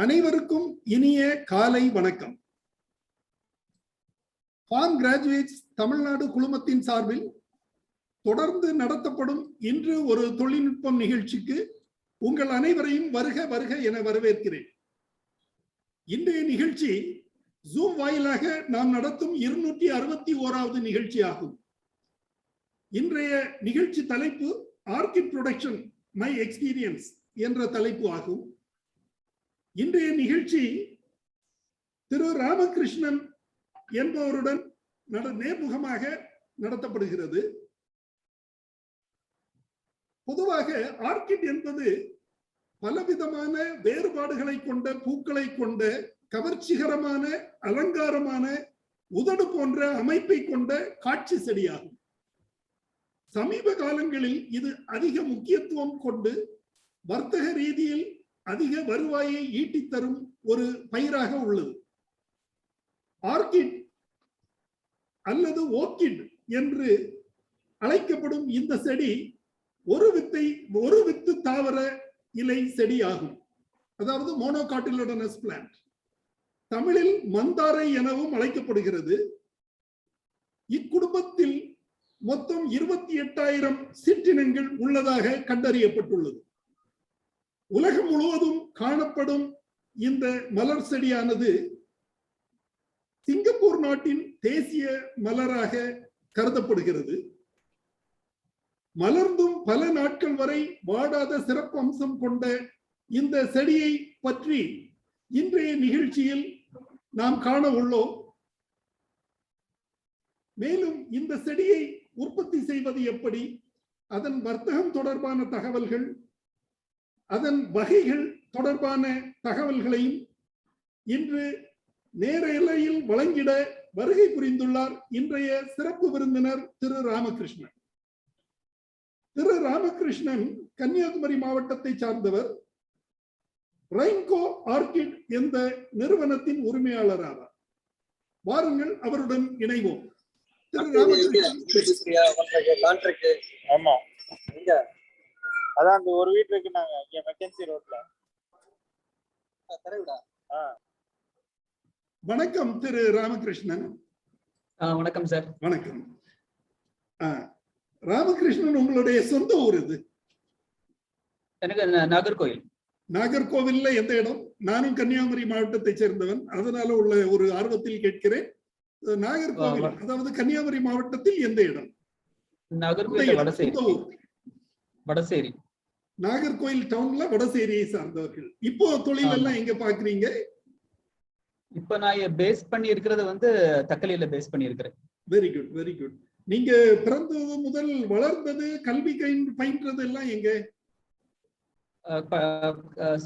அனைவருக்கும் இனிய காலை வணக்கம். ஃபார்ம் கிராஜுவேட்ஸ் தமிழ்நாடு குழுமத்தின் சார்பில் தொடர்ந்து நடத்தப்படும் இன்று ஒரு தொழில்நுட்பம் நிகழ்ச்சிக்கு உங்கள் அனைவரையும் வருக வருக என வரவேற்கிறேன். இன்றைய நிகழ்ச்சி ஜூம் வாயிலாக நாம் நடத்தும் 261வது நிகழ்ச்சி ஆகும். இன்றைய நிகழ்ச்சி தலைப்பு ஆர்கிட் ப்ரொடக்ஷன் மை எக்ஸ்பீரியன்ஸ் என்ற தலைப்பு ஆகும். இன்றைய நிகழ்ச்சி திரு ராமகிருஷ்ணன் என்பவருடன் நேர்முகமாக நடத்தப்படுகிறது. பொதுவாக ஆர்கிட் என்பது பலவிதமான வேறுபாடுகளை கொண்ட பூக்களை கொண்ட கவர்ச்சிகரமான அலங்காரமான உதடு போன்ற அமைப்பை கொண்ட காட்சி செடியாகும். சமீப காலங்களில் இது அதிக முக்கியத்துவம் கொண்டு வர்த்தக ரீதியில் அதிக வருவாயை ஈட்டித் தரும் ஒரு பயிராக உள்ளது. ஆர்கிட் அல்லது ஓர்கிட் என்று அழைக்கப்படும் இந்த செடி ஒரு வித்து தாவர இலை செடி ஆகும். அதாவது மோனோகாட்டிலோடனஸ் பிளான்ட். தமிழில் மந்தாரை எனவும் அழைக்கப்படுகிறது. இக்குடும்பத்தில் மொத்தம் 28,000 சிற்றினங்கள் உள்ளதாக கண்டறியப்பட்டுள்ளது. உலகம் முழுவதும் காணப்படும் இந்த மலர் செடியானது சிங்கப்பூர் நாட்டின் தேசிய மலராக கருதப்படுகிறது. மலர்ந்தும் பல நாட்கள் வரை வாடாத சிறப்பு அம்சம் கொண்ட இந்த செடியை பற்றி இன்றைய நிகழ்ச்சியில் நாம் காண உள்ளோம். மேலும் இந்த செடியை உற்பத்தி செய்வது எப்படி, அதன் வர்த்தகம் தொடர்பான தகவல்கள், அதன் வகைகள் தொடர்பான தகவல்களையும் இன்று நேரலையில் வழங்கிட வருகை புரிந்துள்ளார் இன்றைய சிறப்பு விருந்தினர் திரு ராமகிருஷ்ணன். திரு ராமகிருஷ்ணன் கன்னியாகுமரி மாவட்டத்தை சார்ந்தவர். ரெயின்கோ ஆர்கிட் என்ற நிறுவனத்தின் உரிமையாளர் ஆவார். வாருங்கள், அவருடன் இணைவோம். திரு ராமகிருஷ்ணன். அதான் அந்த ஒரு வீட்டு இருக்கு. நாங்க இங்க மெக்கன்சி ரோட்ல. வணக்கம் திரு ராமகிருஷ்ணன். வணக்கம் சார். வணக்கம். ராமகிருஷ்ணன், உங்களுடைய சொந்த ஊர் இது? எனக்கு நாகர்கோவில். நாகர்கோவில்ல எந்த இடம்? நானும் கன்னியாகுமரி மாவட்டத்தை சேர்ந்தவன், அதனால உள்ள ஒரு ஆர்வத்தில் கேட்கிறேன். நாகர்கோவில் அதாவது கன்னியாகுமரி மாவட்டத்தில் எந்த இடம்? நாகர்கோவில் வடசேரி. நாகர்கோவில் டவுன்ல வடசேரியை சார்ந்தவர்கள். இப்போ தொழில் எல்லாம் எங்க பாக்குறீங்க? இப்ப நான் பேஸ் பண்ணி இருக்கிறது தக்கலியில பேஸ் பண்ணி இருக்கிறேன். Very good, very good. நீங்க பிறந்தது முதல் வளர்ந்தது, கல்வி பயின்றது எல்லாம் எங்க?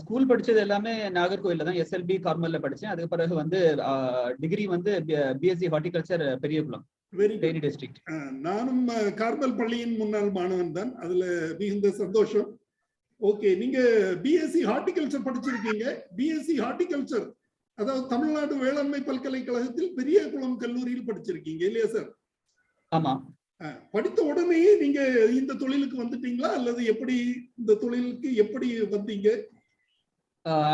ஸ்கூல் படிச்சது எல்லாமே நாகர்கோவில்ல தான். SLB கார்மல்ல படிச்சேன். அதுக்கு பிறகு degree BSc horticulture Periyakulam district. நானும் கார்மல் பள்ளியின் முன்னாள் மாணவன் தான். அதுல மிகுந்த சந்தோஷம். ஓகே, நீங்க BSc ஹார்டிகல்ச்சர் படிச்சிருக்கீங்க. BSc ஹார்டிகல்ச்சர் அதாவது தமிழ்நாடு வேளாண்மை பல்கலைக்கழகத்தில் பெரியகுளம் கல்லூரியில் படிச்சிருக்கீங்க இல்லையா சார்? ஆமா. படித்த உடனேயே நீங்க இந்த தொழிலுக்கு வந்துட்டீங்களா அல்லது எப்படி இந்த தொழிலுக்கு எப்படி வந்தீங்க?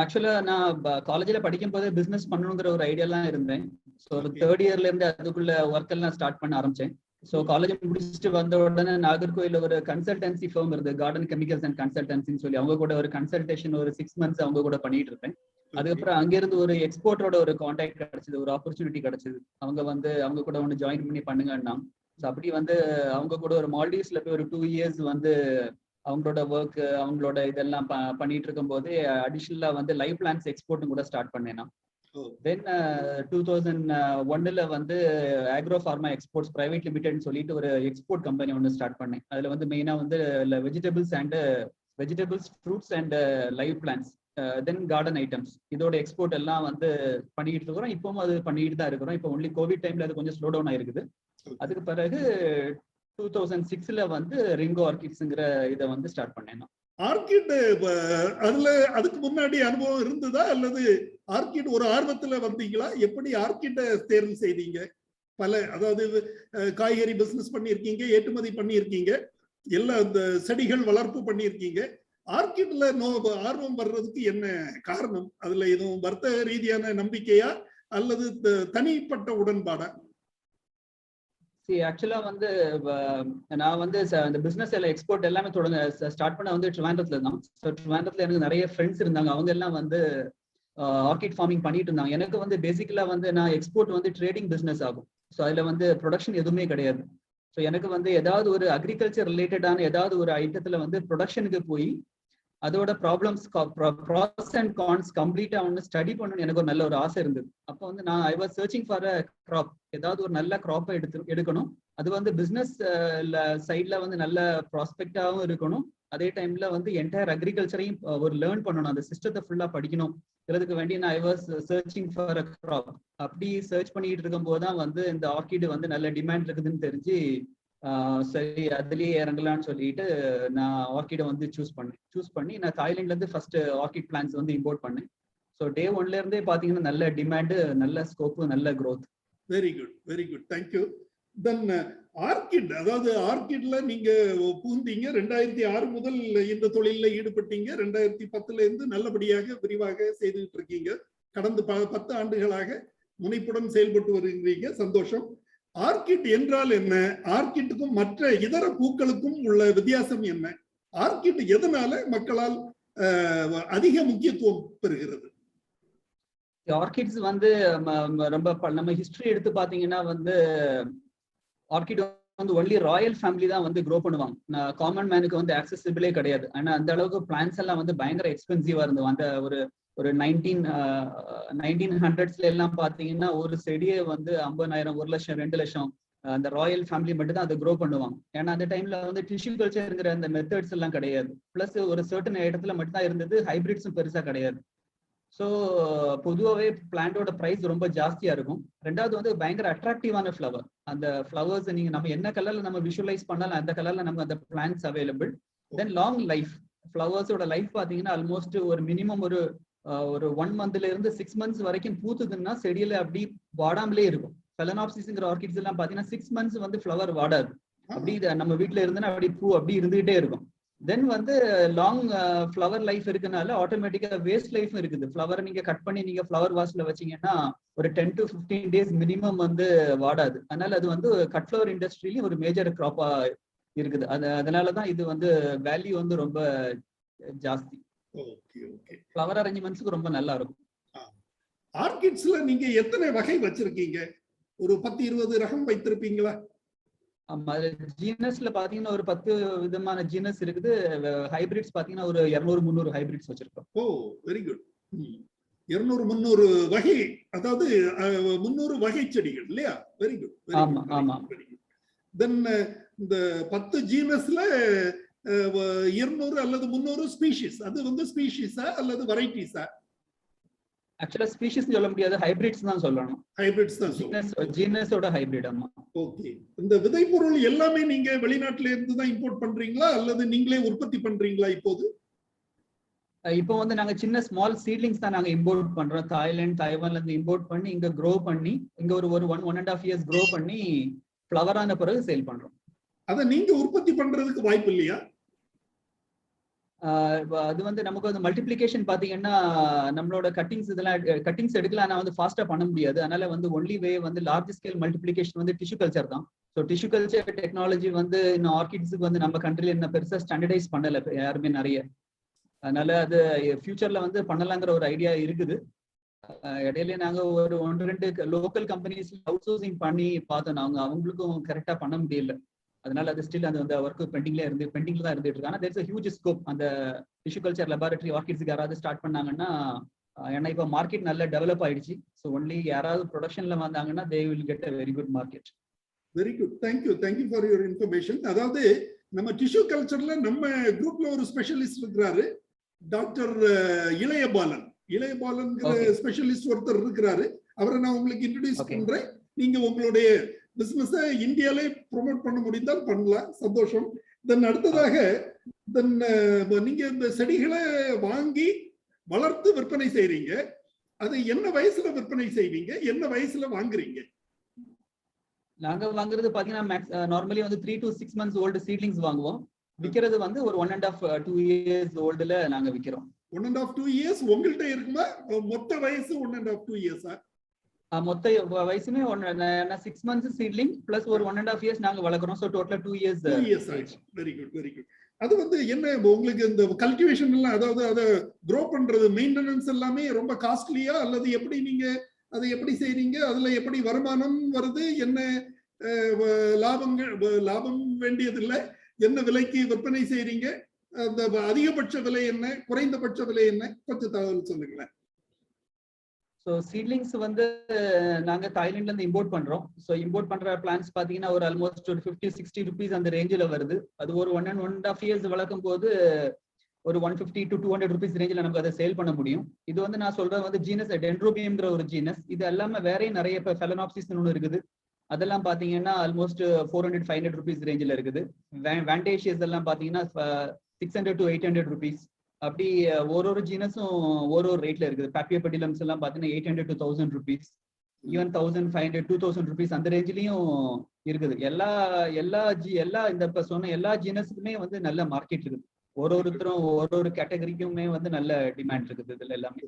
ஆக்சுவலா நான் காலேஜ்ல படிக்கும் போது பிசினஸ் பண்ணணுங்கிற ஒரு ஐடியாலாம் இருந்தேன். ஸோ ஒரு தேர்ட் இயர்ல இருந்து அதுக்குள்ள ஒர்க் எல்லாம் ஸ்டார்ட் பண்ண ஆரம்பிச்சேன். ஸோ காலேஜ் முடிச்சுட்டு வந்த உடனே நாகர்கோயில ஒரு கன்சல்டன்சி ஃபர்ம் இருந்து, கார்டன் கெமிக்கல்ஸ் அண்ட் கன்சல்டன்சின்னு சொல்லி, அவங்க கூட ஒரு கன்சல்டேஷன் ஒரு 6 months அவங்க கூட பண்ணிட்டு இருப்பேன். அதுக்கப்புறம் அங்கிருந்து ஒரு எக்ஸ்போர்ட்டரோட ஒரு கான்டாக்ட் கிடைச்சது, ஒரு ஆப்பர்ச்சுனிட்டி கிடைச்சது. அவங்க கூட ஜாயின் பண்ணி பண்ணுங்கன்னா, அப்படி அவங்க கூட ஒரு மால்டீவ்ஸ்ல போய் ஒரு 2 years அவங்களோட ஒர்க், அவங்களோட இதெல்லாம் பண்ணிட்டு இருக்கும் போது அடிஷனலா லைவ் பிளான்ஸ் எக்ஸ்போர்ட்டும் கூட ஸ்டார்ட் பண்ணேன். தென் 2001ல ஆக்ரோ ஃபார்மா எக்ஸ்போர்ட்ஸ் பிரைவேட் லிமிடெட்னு சொல்லிட்டு ஒரு எக்ஸ்போர்ட் கம்பெனி ஒன்று ஸ்டார்ட் பண்ணேன். அதுல மெயினா vegetables fruits and live plans, then garden items, இதோட எக்ஸ்போர்ட் எல்லாம் பண்ணிட்டு இருக்கிறோம். இப்பவும் அது பண்ணிட்டு தான் இருக்கிறோம். இப்போ ஒன்லி கோவிட் டைம்ல அது கொஞ்சம் ஸ்லோ டவுன் ஆயிருக்குது. அதுக்கு பிறகு 2006ல ரிங்கோ ஆர்கிட்ஸ்ங்கிற இதை ஸ்டார்ட் பண்ணேன். ஆர்கிட் அதுக்கு முன்னாடி அனுபவம் இருந்ததா அல்லது ஆர்கிட் ஒரு ஆர்வத்துல வந்தீங்களா? எப்படி ஆர்கிட்ட தேர்வு செய்தீங்க? அதாவது காய்கறி பிசினஸ் பண்ணியிருக்கீங்க, ஏற்றுமதி பண்ணியிருக்கீங்க, எல்லா இந்த செடிகள் வளர்ப்பு பண்ணியிருக்கீங்க. ஆர்கிட்ல ஆர்வம் வர்றதுக்கு என்ன காரணம்? அதுல எதுவும் வர்த்தக ரீதியான நம்பிக்கையா அல்லது தனிப்பட்ட உடன்பாடா? ஆக்சுவலா வந்து நான் வந்து இந்த பிசினஸ் எல்லாம் எக்ஸ்போர்ட் எல்லாமே தொடங்க ஸ்டார்ட் பண்ண வந்து ட்ரிவாண்ட்ரத்துல தான். ஸோ ட்ரிவாண்ட்ரத்துல எனக்கு நிறைய ஃப்ரெண்ட்ஸ் இருந்தாங்க. அவங்க எல்லாம் வந்து ஆர்கிட் ஃபார்மிங் பண்ணிட்டு இருந்தாங்க. எனக்கு வந்து பேசிக்கலா வந்து நான் எக்ஸ்போர்ட் வந்து ட்ரேடிங் பிசினஸ் ஆகும். ஸோ அதுல வந்து ப்ரொடக்ஷன் எதுவுமே கிடையாது. ஸோ எனக்கு வந்து ஏதாவது ஒரு அக்ரிகல்ச்சர் ரிலேட்டடான ஏதாவது ஒரு ஐட்டத்துல வந்து ப்ரொடக்ஷனுக்கு போய் அதோட ப்ராப்ளம்ஸ் ப்ராஸ் அண்ட் கான்ஸ் கம்ப்ளீட்டா வந்து ஸ்டடி பண்ணணும்னு எனக்கு ஒரு நல்ல ஒரு ஆசை இருந்தது. அப்போ வந்து நான் I was searching for a crop, ஏதாவது ஒரு நல்ல கிராப்பை எடுக்கணும். அது வந்து பிசினஸ் சைட்ல வந்து நல்ல ப்ராஸ்பெக்டாகவும் இருக்கணும். அதே டைம்ல வந்து என்டையர் அக்ரிகல்ச்சரையும் ஒரு லேர்ன் பண்ணணும், அந்த சிஸ்டத்தை ஃபுல்லா படிக்கணும். இதுக்கு வேண்டி நான் I was searching for a crop. அப்படி சர்ச் பண்ணிட்டு இருக்கும் போதுதான் வந்து இந்த ஆர்கிட் வந்து நல்ல டிமாண்ட் இருக்குதுன்னு தெரிஞ்சு சரி அதுலயே இறங்கலாம்னு சொல்லிட்டு நான் ஆர்கிடை வந்து சூஸ் பண்ணி நான் தாய்லாந்துல இருந்து ஃபர்ஸ்ட் ஆர்கிட் பிளான்ஸ் வந்து இம்போர்ட் பண்ணேன். ஸோ டே 1ல இருந்தே பாத்தீங்கன்னா நல்ல டிமாண்டு, நல்ல ஸ்கோப்பு, நல்ல growth. Very good, very good, thank you. Then orchid, அதாவது ஆர்கிட்ல நீங்க புகுந்தீங்க 2006 முதல் இந்த தொழில ஈடுபட்டீங்க. 2010ல இருந்து நல்லபடியாக விரிவாக செய்துட்டு இருக்கீங்க. கடந்த 10 ஆண்டுகளாக முனைப்புடன் செயல்பட்டு வருகிறீங்க. சந்தோஷம். ஆர்கிட் என்றால் என்ன? ஆர்கிட்டுக்கும் மற்ற இதர பூக்களுக்கும் உள்ள வித்தியாசம் என்ன? ஆர்கிட் எதனால மக்களால் அதிக முக்கியத்துவம் பெறுகிறது? ஆர்கிட்ஸ் வந்து ரொம்ப நம்ம ஹிஸ்டரி எடுத்து பாத்தீங்கன்னா வந்து ஆர்கிட் வந்து ஒன்லி ராயல் ஃபேமிலி தான் வந்து க்ரோ பண்ணுவாங்க. காமன் மேனுக்கு வந்து ஆக்சசிபிளே கிடையாது. ஆனா அந்த அளவுக்கு பிளான்ஸ் எல்லாம் வந்து பயங்கர எக்ஸ்பென்சிவா இருந்தது. அந்த ஒரு 1900s எல்லாம் பாத்தீங்கன்னா ஒரு செடியே வந்து 50,000, 1 லட்சம், 2 லட்சம் அந்த ராயல் ஃபேமிலி மட்டும் தான் அதை க்ரோ பண்ணுவாங்க. ஏன்னா அந்த டைம்ல வந்து டிஷ்யூ கல்ச்சர்ங்கிற அந்த மெத்தட்ஸ் எல்லாம் கிடையாது. பிளஸ் ஒரு சர்டன் இடத்துல மட்டும் தான் இருந்தது, ஹைபிரிட்ஸும் பெருசா கிடையாது. ஸோ பொதுவாகவே பிளான்டோட ப்ரைஸ் ரொம்ப ஜாஸ்தியா இருக்கும். ரெண்டாவது வந்து பயங்கர அட்ராக்டிவான ஃப்ளவர். அந்த ஃப்ளவர்ஸ் நீங்க நம்ம என்ன கலர்ல நம்ம விஷுவலைஸ் பண்ணாலும் அந்த கலர்ல நம்ம அந்த பிளான்ஸ் அவைலபிள். தென் லாங் லைஃப், ஃப்ளவர்ஸோட லைஃப் பாத்தீங்கன்னா ஆல்மோஸ்ட் ஒரு மினிமம் ஒரு 1 மந்த்ல இருந்து 6 மந்த்ஸ் வரைக்கும் பூத்துதுன்னா செடியில அப்படி வாடாமலே இருக்கும். ஃபெலனாப்சிஸ்ங்கிற ஆர்கிட்ஸ் எல்லாம் பாத்தீங்கன்னா 6 மந்த்ஸ் வந்து ஃப்ளவர் வாடாது. அப்படி நம்ம வீட்டுல இருந்துன்னா அப்படி பூ அப்படி இருந்துகிட்டே இருக்கும். தென் வந்து லாங் ஃப்ளவர் லைஃப் இருக்குனால ஆட்டோமேட்டிக்கா வேஸ்ட் லைஃப் இருக்குது. ஃப்ளவர் நீங்க கட் பண்ணி நீங்க ஃப்ளவர் வாஷ்ல வச்சீங்கன்னா ஒரு 10 to 15 days மினிமம் வந்து வாடாது. அதனால அது வந்து கட் ஃப்ளவர் இண்டஸ்ட்ரியிலும் ஒரு மேஜர் கிராப்பா இருக்குது. அதனாலதான் இது வந்து வேல்யூ வந்து ரொம்ப ஜாஸ்தி. ஃப்ளவர் அரேஞ்ச்மெண்ட்ஸ்க்கு ரொம்ப நல்லா இருக்கும். ஆர்கிட்ஸ்ல நீங்க எத்தனை வகை வச்சிருக்கீங்க? ஒரு 10-20 ரகம் வைத்திருப்பீங்களா? ஆமா, ஜீனஸ்ல பாத்தீங்கன்னா ஒரு 10 விதமான ஜீனஸ் இருக்குது. ஹைபிரிட்ஸ் பாத்தீங்கன்னா ஒரு 200-300 ஹைபிரிட்ஸ் வச்சிருக்கோம். ஓ, வெரி குட். 200-300 வகை, அதாவது 300 வகை செடிகள் இல்லையா? Very good. ஆமா ஆமா. தென் இந்த 10 ஜீனஸ்ல 200 அல்லது 300 ஸ்பீஷிஸ், அது வந்து ஸ்பீஷிஸா அல்லது வெரைட்டிஸா? ஆக்சுவலா ஸ்பீஷிஸ் சொல்ல முடியாது, ஹைபிரிட்ஸ் தான் சொல்லணும். ஹைபிரிட்ஸ் தான் சொல்லணும். ஜீனஸோட ஹைபிரிட். ஆமா. ஓகே. இந்த விதைப்பொருள் எல்லாமே நீங்க வெளிநாட்டுல இருந்து தான் இம்போர்ட் பண்றீங்களா அல்லது நீங்களே உற்பத்தி பண்றீங்களா இப்போது? இப்போ வந்து நாங்க சின்ன ஸ்மால் சீட்லிங்ஸ் தான் நாங்க இம்போர்ட் பண்றோம். தாய்லாந்து, தைவான்ல இருந்து இம்போர்ட் பண்ணி இங்க க்ரோ பண்ணி இங்க ஒரு 1.5 years க்ரோ பண்ணி ஃப்ளவர் ஆன பிறகு சேல் பண்றோம். அத நீங்க உற்பத்தி பண்றதுக்கு வாய்ப்பு இல்லையா? அது வந்து நமக்கு வந்து மல்டிப்ளிகேஷன் பாத்தீங்கன்னா நம்மளோட கட்டிங்ஸ் எடுக்கலாம், ஆனா வந்து ஃபாஸ்டா பண்ண முடியாது. அதனால வந்து ஒன்லி வே வந்து லார்ஜ் ஸ்கேல் மல்டிப்ளிகேஷன் வந்து டிஷ்யூ கல்ச்சர் தான். ஸோ டிஷ்யூ கல்ச்சர் டெக்னாலஜி வந்து இன்னும் ஆர்கிட்ஸுக்கு வந்து நம்ம கண்ட்ரில என்ன பெருசா ஸ்டாண்டர்டைஸ் பண்ணல யாருமே நிறைய. அதனால அது ஃபியூச்சர்ல வந்து பண்ணலாங்கிற ஒரு ஐடியா இருக்குது. இடையில நாங்க ஒரு 1-2 லோக்கல் கம்பெனிஸ் அவுட் சோர்சிங் பண்ணி பார்த்தோம். அவங்களுக்கும் கரெக்டா பண்ண முடியல. அதனால அது ஸ்டில் அது வந்து ஒர்க் பெண்டிங்ல தான் இருந்துட்டு இருக்கு. ஆனா தேர்ஸ் a huge scope. அந்த டிஷ்யூ கல்ச்சர் லெபார்டரி ஆர்கிட்ஸ்க்கு யாராவது ஸ்டார்ட் பண்ணாங்கன்னா, ஏன்னா இப்போ மார்க்கெட் நல்லா டெவலப் ஆயிடுச்சு. ஸோ ஒன்லி யாராவது ப்ரொடக்ஷன்ல வந்தாங்கன்னா they will get a very good market. Very good, thank you for your information. அதாவது நம்ம டிஷ்யூ கல்ச்சர்ல நம்ம குரூப்ல ஒரு ஸ்பெஷலிஸ்ட் இருக்கிறாரு, டாக்டர் இளையபாலன் ஸ்பெஷலிஸ்ட் ஒருத்தர் இருக்கிறாரு. அவரை நான் உங்களுக்கு இன்ட்ரோடியூஸ் பண்றேன். நீங்க உங்களுடைய பிசினஸ் இந்தியாலே ப்ரோமோட் பண்ண முடிந்தால் பண்ணலாம். சந்தோஷம். தென் அடுத்ததாக நீங்க இந்த செடிகளை வாங்கி வளர்த்து விற்பனை செய்றீங்க. அது என்ன வயசுல விற்பனை செய்வீங்க? என்ன வயசுல வாங்குறீங்க? நாங்க வாங்குறது பாத்தீங்கன்னா நார்மலி வந்து 3 to 6 months ஓல்டு சீட்லிங்ஸ் வாங்குவோம். விக்கிறது வந்து ஒரு 1.5 2 years ஓல்டுல நாங்க விக்கிறோம். 1.5 2 years உங்கள்ட்ட இருக்குமா? மொத்த வயசு 1.5 2 years மொத்த வயசுமே 6 months சீட்லிங் பிளஸ் ஒரு 1.5 years நாங்க வளர்க்குறோம். ஸோ டோட்டலா 2 years. Very good very good. அது வந்து என்ன உங்களுக்கு இந்த கல்டிவேஷன் எல்லாம், அதாவது அதை க்ரோ பண்றது, மெயின்டெனன்ஸ் எல்லாமே ரொம்ப காஸ்ட்லியா, அல்லது எப்படி நீங்க அதை எப்படி செய்றீங்க? அதுல எப்படி வருமானம் வருது? என்ன லாபம் வேண்டியதில்லை, என்ன விலைக்கு விற்பனை செய்றீங்க? அந்த அதிகபட்ச விலை என்ன, குறைந்தபட்ச விலை என்ன, கொஞ்சம் தகவல் சொல்லுங்களேன். ஸோ சீட்லிங்ஸ் வந்து நாங்க தாய்லாந்துல இருந்து இம்போர்ட் பண்றோம். ஸோ இம்போர்ட் பண்ற பிளான்ஸ் பாத்தீங்கன்னா ஒரு ஆல்மோஸ்ட் ஒரு 50-60 rupees அந்த ரேஞ்சில் வருது. அது ஒரு 1.5 years வளர்க்கும் போது ஒரு 150 to 200 rupees ரேஞ்சில் நமக்கு அதை சேல் பண்ண முடியும். இது வந்து நான் சொல்றது வந்து ஜீனஸ் டென்ட்ரோபியம்ங்கிற ஒரு ஜீனஸ். இது எல்லாமே வேற நிறைய இப்போ ஃபெலனாப்சிஸ் ஒன்று இருக்குது. அதெல்லாம் பாத்தீங்கன்னா ஆல்மோஸ்ட் 400-500 rupees ரேஞ்சில் இருக்குது. வேண்டேஷியஸ் எல்லாம் பாத்தீங்கன்னா 600 to 800 rupees. அப்படி ஒரு ஜீனஸும் ஒரு ரேட்ல இருக்குது. பாப்பியோபெடிலம்ஸ் எல்லாம் பாத்தீங்கன்னா 800 to 1000 rupees, ஈவன் 1500 2000 rupees அந்த ரேஞ்சிலையும் இருக்குது. எல்லா இந்த இப்ப சொன்ன எல்லா ஜீனஸுக்குமே வந்து நல்ல மார்க்கெட் இருக்குது. ஒருத்தரும் ஒரு கேட்டகரிக்குமே வந்து நல்ல டிமாண்ட் இருக்குது இதுல எல்லாமே.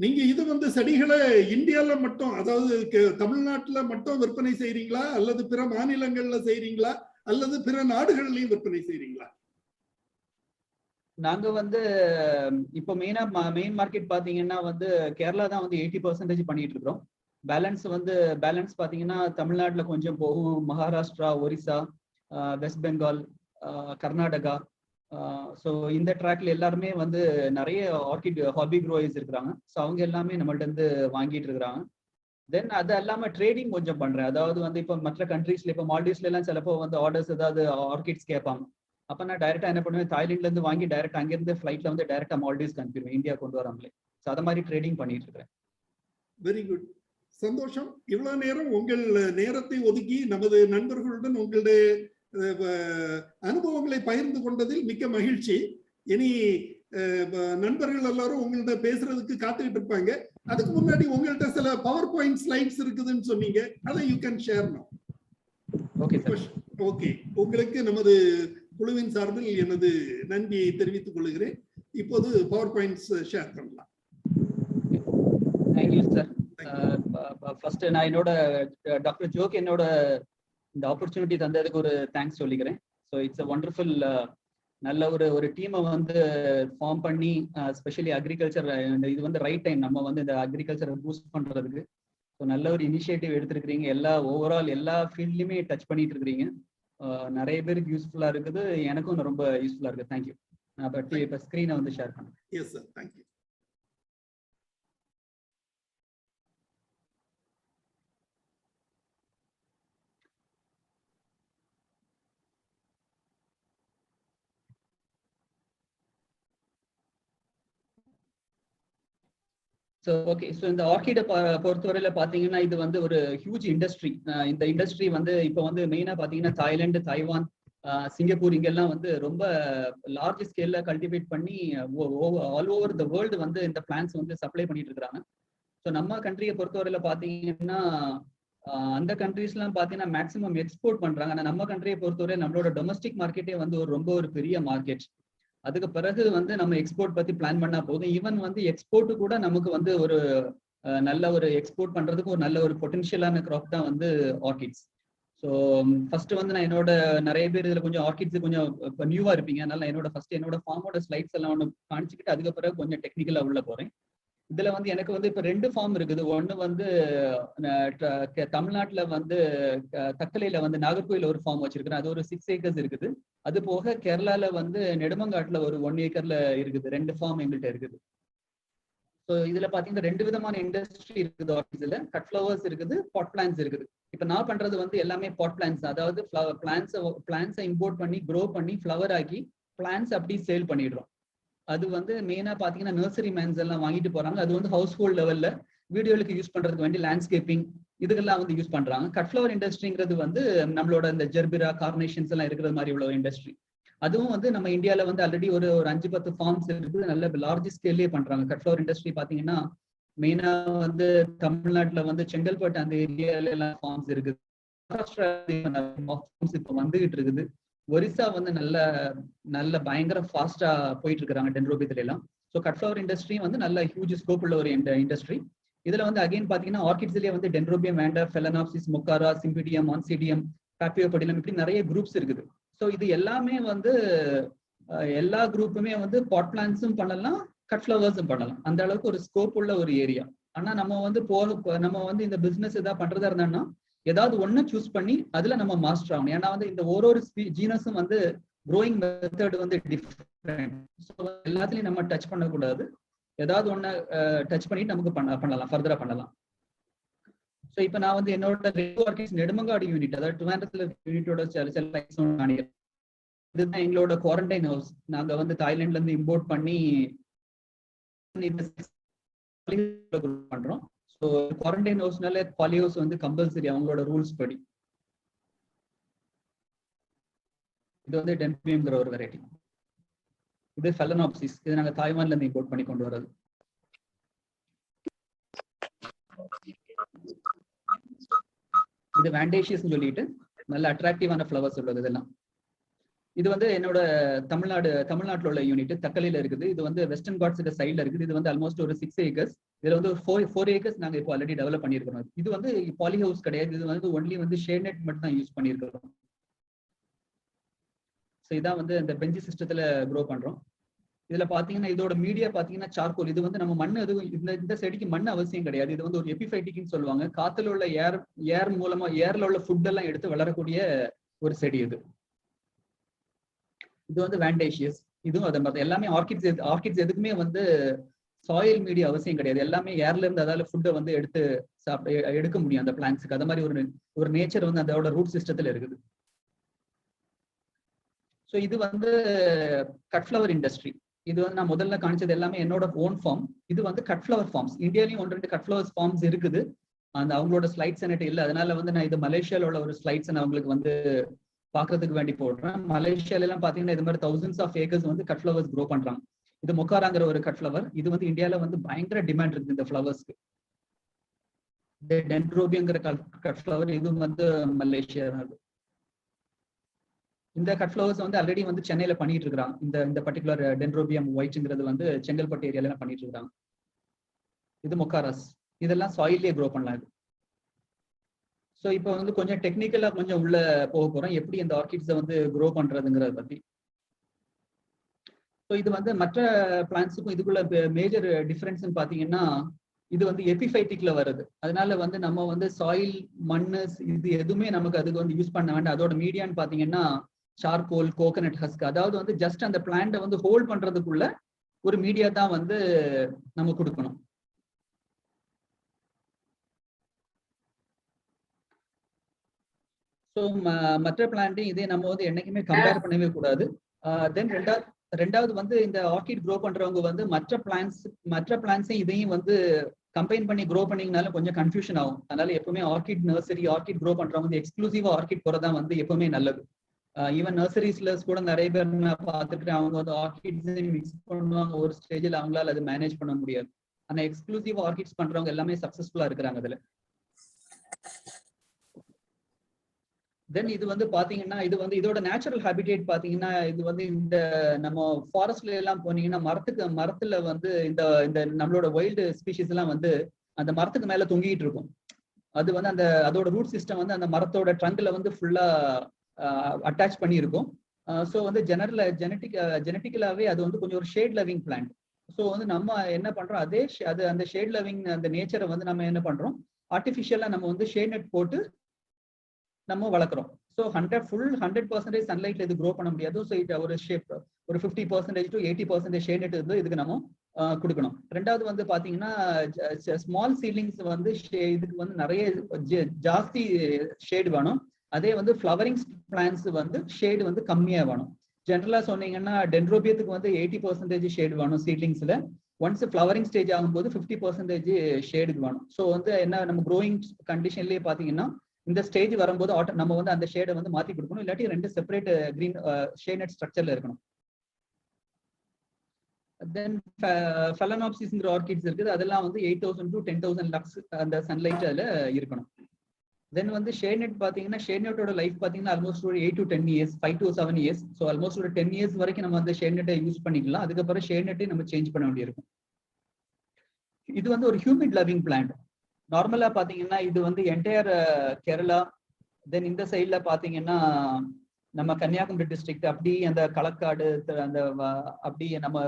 நீங்க இது வந்து செடிகளை இந்தியால மட்டும், அதாவது தமிழ்நாட்டுல மட்டும் விற்பனை செய்றீங்களா, அல்லது பிற மாநிலங்கள்ல செய்றீங்களா, அல்லது பிற நாடுகள்லயும் விற்பனை செய்றீங்களா? நாங்க வந்து இப்போ மெயின் மார்க்கெட் பாத்தீங்கன்னா வந்து கேரளா தான் வந்து 80% பண்ணிட்டு இருக்கிறோம். பேலன்ஸ் பாத்தீங்கன்னா தமிழ்நாட்டுல கொஞ்சம் போகும், மகாராஷ்டிரா, ஒரிசா, வெஸ்ட் பெங்கால், கர்நாடகா. ஸோ இந்த ட்ராக்ல எல்லாருமே வந்து நிறைய ஆர்கிட் ஹாபி க்ரோயர்ஸ் இருக்கிறாங்க. ஸோ அவங்க எல்லாமே நம்மள்ட்ட இருந்து வாங்கிட்டு இருக்கிறாங்க. தென் அது இல்லாம ட்ரேடிங் கொஞ்சம் பண்றேன். அதாவது வந்து இப்போ மற்ற கண்ட்ரீஸ்ல, இப்போ மால்டீவ்ஸ்ல எல்லாம் சிலப்போ வந்து ஆர்டர்ஸ் ஏதாவது ஆர்கிட்ஸ் கேட்பாங்க. அப்ப நான் டைரக்டா என்ன பண்ணுவேன், தாய்லாந்துல இருந்து வாங்கி டைரக்ட் அங்கிருந்து ஃபிளைட்ல வந்து டைரக்டா மால்டீவ்ஸ்க்கு அனுப்பிடுவேன், இந்தியா கொண்டு வராமலே. ஸோ அதை மாதிரி ட்ரேடிங் பண்ணிட்டு இருக்கிறேன். வெரி குட், சந்தோஷம். இவ்வளவு நேரம் உங்கள் நேரத்தை ஒதுக்கி நமது நண்பர்களுடன் உங்களுடைய அனுபவங்களை பகிர்ந்து கொண்டதில் மிக்க மகிழ்ச்சி. இனி நண்பர்கள் எல்லாரும் உங்கள்ட்ட பேசுறதுக்கு காத்துக்கிட்டு இருப்பாங்க. அதுக்கு முன்னாடி உங்கள்ட்ட சில பவர் பாயிண்ட் ஸ்லைட்ஸ் இருக்குதுன்னு சொன்னீங்க, அதை யூ கேன் ஷேர் நவ. Okay sir. ஓகே, உங்களுக்கு நமது குழுவின் சார்பில் எனது நன்றியை தெரிவித்துக் கொள்கிறேன். இப்போது பவர் பாயிண்ட்ஸ் ஷேர் பண்ணலாம். Thank you sir. ஃபர்ஸ்ட் நான் என்னோட டாக்டர் ஜோக் என்னோட இந்த ஆப்பர்ச்சுனிட்டி தந்ததுக்கு ஒரு தேங்க்ஸ் சொல்லிக்கிறேன். ஸோ இட்ஸ் அ ஒண்டர்ஃபுல், நல்ல ஒரு டீமை வந்து ஃபார்ம் பண்ணி, ஸ்பெஷலி அக்ரிகல்ச்சர், இது வந்து ரைட் டைம் நம்ம வந்து இந்த அக்ரிகல்ச்சரை பூஸ்ட் பண்றதுக்கு. ஸோ நல்ல ஒரு இனிஷியேட்டிவ் எடுத்திருக்கிறீங்க. ஓவரால் எல்லா ஃபீல்ட்லையுமே டச் பண்ணிட்டு இருக்கிறீங்க. நிறைய பேருக்கு யூஸ்ஃபுல்லா இருக்குது, எனக்கும் ரொம்ப யூஸ்ஃபுல்லா இருக்கு. தேங்க்யூ. நான் இப்போ ஸ்கிரீனை வந்து ஷேர் பண்ணேன். Yes sir, thank you. So okay, so இந்த ஆர்கிடை பொறுத்தவரையில பார்த்தீங்கன்னா இது வந்து ஒரு ஹியூஜ் இண்டஸ்ட்ரி. இந்த இண்டஸ்ட்ரி வந்து இப்போ வந்து மெயினாக பார்த்தீங்கன்னா தாய்லாந்து, தைவான், சிங்கப்பூர் இங்கெல்லாம் வந்து ரொம்ப லார்ஜ் ஸ்கேல்ல கல்டிவேட் பண்ணி ஆல் ஓவர் த வேர்ல்டு வந்து இந்த பிளான்ஸ் வந்து சப்ளை பண்ணிட்டு இருக்கிறாங்க. ஸோ நம்ம கண்ட்ரியை பொறுத்தவரையில பார்த்தீங்கன்னா அந்த கண்ட்ரீஸ்லாம் பார்த்தீங்கன்னா மேக்ஸிமம் எக்ஸ்போர்ட் பண்றாங்க. ஆனால் நம்ம கண்ட்ரியை பொறுத்தவரை நம்மளோட டொமஸ்டிக் மார்க்கெட்டே வந்து ஒரு பெரிய மார்க்கெட். அதுக்கு பிறகு வந்து நம்ம எக்ஸ்போர்ட் பத்தி பிளான் பண்ணா போதும். ஈவன் வந்து எக்ஸ்போர்ட் கூட நமக்கு வந்து ஒரு நல்ல ஒரு எக்ஸ்போர்ட் பண்றதுக்கு ஒரு நல்ல ஒரு பொட்டன்ஷியலான கிராப் தான் வந்து ஆர்கிட்ஸ். ஸோ ஃபர்ஸ்ட் வந்து நான் என்னோட நிறைய பேர் இதுல கொஞ்சம் ஆர்கிட்ஸ் கொஞ்சம் நியூவா இருப்பீங்க, அதனால என்னோட ஃபார்மோட ஸ்லைட்ஸ் எல்லாம் ஒன்று காணிச்சுக்கிட்டு அதுக்கு பிறகு கொஞ்சம் டெக்னிக்கலா உள்ள போறேன். இதுல வந்து எனக்கு வந்து இப்ப 2 ஃபார்ம் இருக்குது. ஒன்னு வந்து தமிழ்நாட்டுல வந்து தக்கலையில வந்து நாகர்கோயில ஒரு ஃபார்ம் வச்சிருக்கிறேன், அது ஒரு 6 acres இருக்குது. அது போக கேரளால வந்து நெடுமங்காட்டுல ஒரு 1 acreல இருக்குது. 2 ஃபார்ம் எங்கள்கிட்ட இருக்குது. ஸோ இதுல பாத்தீங்கன்னா 2 விதமான இண்டஸ்ட்ரி இருக்குது. ஆர்கிட்ஸ்ல கட் ஃபிளவர்ஸ் இருக்குது, பாட் பிளான்ஸ் இருக்குது. இப்ப நான் பண்றது வந்து எல்லாமே பாட் பிளான்ஸ், அதாவது பிளான்ஸை இம்போர்ட் பண்ணி க்ரோ பண்ணி ஃபிளவர் ஆக்கி பிளான்ஸ் அப்படி சேல் பண்ணிடுறோம். அது வந்து மெயினா பாத்தீங்கன்னா நர்சரி மேன்ஸ் எல்லாம் வாங்கிட்டு போறாங்க. அது வந்து ஹவுஸ் ஹோல்ட் லெவல்ல வீடியோலுக்கு யூஸ் பண்றதுக்கு வேண்டி லேண்ட்ஸ்கேப்பிங் இதுக்கெல்லாம் வந்து யூஸ் பண்றாங்க. கட் ஃபிளவர் இண்டஸ்ட்ரிங்கிறது வந்து நம்மளோட இந்த ஜெர்பிரா, கார்னேஷன்ஸ் எல்லாம் இருக்கிறது மாதிரி உள்ள ஒரு இண்டஸ்ட்ரி. அதுவும் வந்து நம்ம இந்தியாவில வந்து ஆல்ரெடி ஒரு 5-10 ஃபார்ம்ஸ் இருக்குது, நல்ல லார்ஜ் ஸ்கேல்லே பண்றாங்க. கட் ஃபிளவர் இண்டஸ்ட்ரி பாத்தீங்கன்னா மெயினா வந்து தமிழ்நாட்டுல வந்து செங்கல்பட்டு அந்த ஏரியால எல்லாம் ஃபார்ம்ஸ் இருக்குது. மகாராஷ்டிரா இப்போ வந்துகிட்டு இருக்குது. ஒரிசா வந்து நல்ல நல்ல பயங்கர ஃபாஸ்டா போயிட்டு இருக்காங்க டென்ட்ரோபியத்துல எல்லாம். ஸோ கட் ஃபிளவர் இண்டஸ்ட்ரி வந்து நல்ல ஹியூஜ் ஸ்கோப் உள்ள ஒரு இண்டஸ்ட்ரி. இதுல வந்து அகைன் பாத்தீங்கன்னா ஆர்கிட்ஸ்லயே வந்து டென்ட்ரோபியம், வேண்டா, ஃபெலனாப்சிஸ், மொக்காரா, சிம்பிடியம், ஆன்சிடியம், பாப்பியோபடிலம், இப்படி நிறைய குரூப்ஸ் இருக்குது. ஸோ இது எல்லாமே வந்து எல்லா குரூப்புமே வந்து பாட் பிளான்ஸும் பண்ணலாம், கட் ஃபிளவர்ஸும் பண்ணலாம். அந்த அளவுக்கு ஒரு ஸ்கோப் உள்ள ஒரு ஏரியா. ஆனா நம்ம வந்து நம்ம வந்து இந்த பிசினஸ் ஏதாவது பண்றதா இருந்தாங்கன்னா ஏதாவது ஒண்ணு சூஸ் பண்ணி அதுல நம்ம மாஸ்டர் ஆகணும். ஏன்னா வந்து இந்த ஒரு ஜீனஸும் வந்து க்ரோயிங் மெத்தட் வந்து டிஃப்ரெண்ட். ஸோ எல்லாத்துலயும் நம்ம டச் பண்ணக்கூடாது. ஏதாவது ஒண்ணு டச் பண்ணிட்டு நமக்கு பண்ணலாம், ஃபர்தரா பண்ணலாம். ஸோ இப்போ நான் வந்து என்னோட ஆர்கிட்ஸ் நெடுமங்காடு யூனிட், அதாவது ட்ரிவாண்ட்ரத்துல யூனிட்டோட இதுதான் எங்களோட குவாரண்டைன் ஹவுஸ். நாங்க வந்து தாய்லாந்துல இருந்து இம்போர்ட் பண்ணி பண்றோம். ஸோ குவாரண்டைன் ஹவுஸ்னால பாலி ஹவுஸ் வந்து கம்பல்சரி அவங்களோட ரூல்ஸ் படி. இது வந்து டென்ட்ரோபியம்ங்கிற ஒரு வெரைட்டி. இது ஃபெலனாப்சிஸ், இது நாங்க தாய்வான்ல இருந்து இம்போர்ட் பண்ணி கொண்டு வர்றது. இது வேண்டேஷியஸ் சொல்லிட்டு நல்ல அட்ராக்டிவான ஃபிளவர்ஸ் உள்ளது. இதெல்லாம் இது வந்து என்னோட தமிழ்நாட்டில் உள்ள யூனிட் தக்கலையில இருக்குது. இது வந்து வெஸ்டர்ன் காட்ஸ் சைட்ல இருக்குது. இது வந்து ஆல்மோஸ்ட் ஒரு 6 ஏக்கர்ஸ். இதுல வந்து 4 ஏக்கர்ஸ் நாங்க இப்போ ஆல்ரெடி டெவலப் பண்ணிருக்கிறோம். இது வந்து பாலி ஹவுஸ் கிடையாது, இது வந்து ஒன்லி வந்து ஷேட் நெட் மட்டும் தான் யூஸ் பண்ணிருக்கிறோம். ஸோ இதான் வந்து இந்த பெஞ்சி சிஸ்டத்துல க்ரோ பண்றோம். இதுல பாத்தீங்கன்னா இதோட மீடியா பாத்தீங்கன்னா சார்கோல். இது வந்து நம்ம மண் எதுவும் இந்த செடிக்கு மண் அவசியம் கிடையாது. இது வந்து ஒரு எபிஃபைட்டிக்னு சொல்லுவாங்க. காத்துல உள்ள ஏர் மூலமா ஏர்ல உள்ள ஃபுட் எல்லாம் எடுத்து வளரக்கூடிய ஒரு செடி இது. இது வந்து வேண்டேஷியஸ். இதுவும் அதை மாதிரி எல்லாமே ஆர்கிட்ஸ் எதுக்குமே வந்து சாயில் மீடியா அவசியம் கிடையாது. எல்லாமே ஏர்ல இருந்து அதால ஃபுட்டை வந்து எடுக்க முடியும் அந்த பிளான்ட்ஸுக்கு. அது மாதிரி ஒரு நேச்சர் வந்து அதோட ரூட் சிஸ்டத்துல இருக்குது. ஸோ இது வந்து கட் ஃபிளவர் இண்டஸ்ட்ரி. இது வந்து நான் முதல்ல காணிச்சது எல்லாமே என்னோட ஓன் ஃபார்ம். இது வந்து கட் ஃபிளவர் ஃபார்ம்ஸ். இந்தியாலையும் 1-2 கட் ஃபிளவர்ஸ் ஃபார்ம்ஸ் இருக்குது. அந்த அவங்களோட ஸ்லைட்ஸ் என்கிட்ட இல்லை. அதனால வந்து நான் இது மலேசியால உள்ள ஒரு ஸ்லைட்ஸ் நான் அவங்களுக்கு வந்து பாக்குறதுக்கு வேண்டி போடுறேன். மலேசியால எல்லாம் பாத்தீங்கன்னா இது மாதிரி thousands of acres வந்து கட் ஃபிளவர்ஸ் க்ரோ பண்றாங்க. இது மொக்காராங்கிற ஒரு கட் ஃபிளவர். இது வந்து இந்தியால வந்து பயங்கர டிமாண்ட் இருக்கு இந்த ஃபிளவர்ஸ்க்கு. டென்ட்ரோபியங்கிற கட் ஃபிளவர் இது வந்து மலேசியா. இந்த கட் ஃபிளவர்ஸ் வந்து ஆல்ரெடி வந்து சென்னையில பண்ணிட்டு இருக்காங்க. இந்த பர்டிகுலர் டென்ட்ரோபியம் ஒயிட்ங்கிறது வந்து செங்கல்பட்டு ஏரியால பண்ணிட்டு இருக்காங்க. இது மொக்காராஸ். இதெல்லாம் சாயிலே க்ரோ பண்ணலாம். இது ஸோ இப்போ வந்து கொஞ்சம் டெக்னிக்கலா கொஞ்சம் உள்ள போக போறோம், எப்படி இந்த ஆர்கிட்ஸை வந்து க்ரோ பண்றதுங்கிறத பத்தி. ஸோ இது வந்து மற்ற பிளான்ட்ஸுக்கும் இதுக்குள்ள மேஜர் டிஃபரன்ஸ்ன்னு பாத்தீங்கன்னா இது வந்து எபிஃபைட்டிக்ல வருது. அதனால வந்து நம்ம வந்து சாயில், மண்ணு இது எதுவுமே நமக்கு அதுக்கு வந்து யூஸ் பண்ண வேண்டாம். அதோட மீடியான்னு பாத்தீங்கன்னா சார்கோல், கோகனட் ஹஸ்க். அதாவது வந்து ஜஸ்ட் அந்த பிளான்ட்டை வந்து ஹோல்ட் பண்றதுக்குள்ள ஒரு மீடியா தான் வந்து நம்ம கொடுக்கணும். ஸோ மற்ற பிளான்ட்டையும் இதே நம்ம வந்து என்னைக்குமே கம்பேர் பண்ணவே கூடாது. தென் ரெண்டாவது வந்து இந்த ஆர்கிட் க்ரோ பண்றவங்க வந்து மற்ற பிளான்ட்ஸையும் இதையும் வந்து கம்பைன் பண்ணி க்ரோ பண்ணீங்கனால கொஞ்சம் கன்ஃபியூஷன் ஆகும். அதனால எப்பவுமே ஆர்கிட் நர்சரி, ஆர்கிட் க்ரோ பண்றவங்க வந்து எக்ஸ்க்ளூசிவா ஆர்கிட் போறதான் வந்து எப்பவுமே நல்லது. ஈவன் நர்சரிஸ்ல கூட நிறைய பேர் நான் பார்த்துக்கிறேன், அவங்க வந்து ஆர்கிட்ஸ் மிக்ஸ் பண்ணுவாங்க. ஒரு ஸ்டேஜில் அவங்களால அது மேனேஜ் பண்ண முடியாது. ஆனா எக்ஸ்க்ளூசிவா ஆர்கிட்ஸ் பண்றவங்க எல்லாமே சக்சஸ்ஃபுல்லா இருக்கிறாங்க அதுல. தென் இது வந்து பாத்தீங்கன்னா இது வந்து இதோட நேச்சுரல் ஹேபிடேட் பாத்தீங்கன்னா இது வந்து இந்த நம்ம ஃபாரஸ்ட்ல எல்லாம் போனீங்கன்னா மரத்துல வந்து இந்த நம்மளோட வைல்டு ஸ்பீஷிஸ் எல்லாம் வந்து அந்த மரத்துக்கு மேல தொங்கிட்டு இருக்கும். அது வந்து அதோட ரூட் சிஸ்டம் வந்து அந்த மரத்தோட ட்ரங்க்ல வந்து ஃபுல்லா அட்டாச் பண்ணி இருக்கும். ஸோ வந்து ஜெனட்டிக்கலாவே அது வந்து கொஞ்சம் ஒரு ஷேட் லவிங் பிளான்ட். ஸோ வந்து நம்ம என்ன பண்றோம், அந்த ஷேட் லவிங் அந்த நேச்சரை வந்து நம்ம என்ன பண்றோம், ஆர்டிஃபிஷியலா நம்ம வந்து ஷேட் நெட் போட்டு நம்ம வளர்க்குறோம். ஸோ 100% சன்லைட்ல இது க்ரோ பண்ண முடியாது. ஸோ இது ஒரு 50% to 80% ஷேட் நெட் வந்து இதுக்கு நம்ம கொடுக்கணும். ரெண்டாவது வந்து பாத்தீங்கன்னா ஸ்மால் சீட்லிங்ஸ் வந்து இதுக்கு வந்து நிறைய ஜாஸ்தி ஷேடு வேணும். அதே வந்து ஃப்ளவரிங் பிளான்ஸ் வந்து ஷேடு வந்து கம்மியா வேணும். ஜென்ரலா சொன்னீங்கன்னா டென்ட்ரோபியத்துக்கு வந்து 80% ஷேடு வேணும் சீட்லிங்ஸ்ல. ஒன்ஸ் ஃப்ளவரிங் ஸ்டேஜ் ஆகும்போது 50% ஷேடுக்கு வேணும். ஸோ வந்து என்ன நம்ம க்ரோயிங் கண்டிஷன்லயே பாத்தீங்கன்னா இந்த ஸ்டேஜ் வரும்போது நம்ம வந்து அந்த ஷேடை வந்து மாத்தி கொடுக்கணும். இல்லாட்டி 2 செப்பரேட் கிரீன் ஷேட் நெட் ஸ்ட்ரக்சர்ல இருக்கணும். தென் ஃபெலனாப்சிஸ்ங்கிற ஆர்கிட்ஸ் இருக்குது. அதெல்லாம் வந்து 8000 to 10,000 லக்ஸ் அந்த சன்லைட் அதுல இருக்கணும். தென் வந்து ஷேட் நெட் பாத்தீங்கன்னா ஷேட் நெட்டோட லைஃப் பாத்தீங்கன்னா ஆல்மோஸ்ட் ஒரு 8 to 10 years, 5 to 7 years. So almost ஒரு 10 இயர்ஸ் வரைக்கும் நம்ம வந்து ஷேட் நெட்டை யூஸ் பண்ணிக்கலாம். அதுக்கப்புறம் ஷேட் நெட்டை நம்ம சேஞ்ச் பண்ண வேண்டியிருக்கும். இது வந்து ஒரு ஹியூமிட் லவிங் பிளான்ட். நார்மலா பாத்தீங்கன்னா இது வந்து என்டையர் கேரளா, தென் இந்த சைட்ல பாத்தீங்கன்னா நம்ம கன்னியாகுமரி டிஸ்ட்ரிக்ட், அப்படி அந்த களக்காடு, அந்த அப்படி நம்ம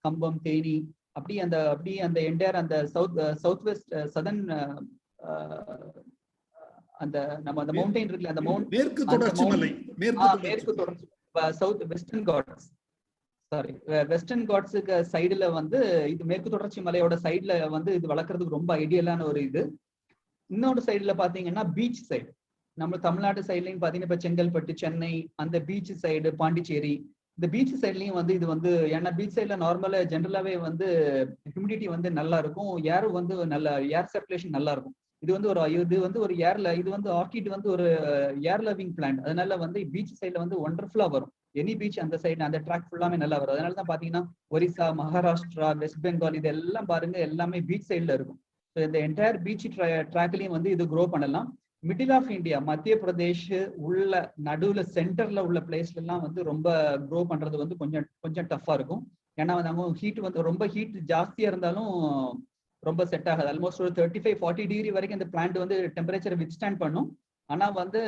கம்பம், தேனி, அப்படி அந்த என்டையர் அந்த சவுத் வெஸ்ட் சதர்ன் அந்த நம்ம அந்த மவுண்டைன் இருக்குல்ல, அந்த மேற்கு தொடர்ச்சி மலை, மேற்கு தொடர்ச்சி south Western Ghats, sorry western காட்ஸுக்கு சைடுல வந்து இது மேற்கு தொடர்ச்சி மலையோட சைடுல வந்து இது வளர்க்கறதுக்கு ரொம்ப ஐடியலான ஒரு இது. இன்னொரு சைடுல பாத்தீங்கன்னா பீச் சைடு, நம்ம தமிழ்நாட்டு சைட்லயும் பாத்தீங்கன்னா இப்ப செங்கல்பட்டு, சென்னை, அந்த பீச் சைடு, பாண்டிச்சேரி, இந்த பீச் சைட்லயும் வந்து இது வந்து ஏன்னா பீச் சைட்ல நார்மலா ஜென்ரலாவே வந்து ஹியூமிடிட்டி வந்து நல்லா இருக்கும், ஏர் வந்து நல்ல ஏர் சர்க்குலேஷன் நல்லா இருக்கும். இது வந்து ஒரு ஏர்ல இது வந்து ஆர்கிட் வந்து ஒரு ஏர் லவிங் பிளான்ட். அதனால வந்து பீச் சைட்ல வந்து ஒண்டர்ஃபுல்லா வரும். எனி பீச் அந்த சைடு அந்த ட்ராக் ஃபுல்லாமே நல்லா வரும். அதனால தான் பாத்தீங்கன்னா ஒரிசா, மகாராஷ்டிரா, வெஸ்ட் பெங்கால் இது எல்லாம் பாருங்க எல்லாமே பீச் சைட்ல இருக்கும். ஸோ இந்த என்டையர் பீச் ட்ராக்லயும் வந்து இது க்ரோ பண்ணலாம். மிடில் ஆஃப் இந்தியா, மத்திய பிரதேஷ் உள்ள நடுவுல சென்டர்ல உள்ள பிளேஸ்ல எல்லாம் வந்து ரொம்ப க்ரோ பண்றது வந்து கொஞ்சம் டஃபா இருக்கும். ஏன்னா நம்ம ஹீட் வந்து ரொம்ப ஹீட் ஜாஸ்தியா இருந்தாலும் ரொம்ப செட் ஆகாது. ஆல்மோஸ்ட் ஒரு 35-40 டிகிரி வரைக்கும் இந்த பிளான்ட் வந்து டெம்பரேச்சரை வித்ஸ்டாண்ட் பண்ணும். ஆனா வந்து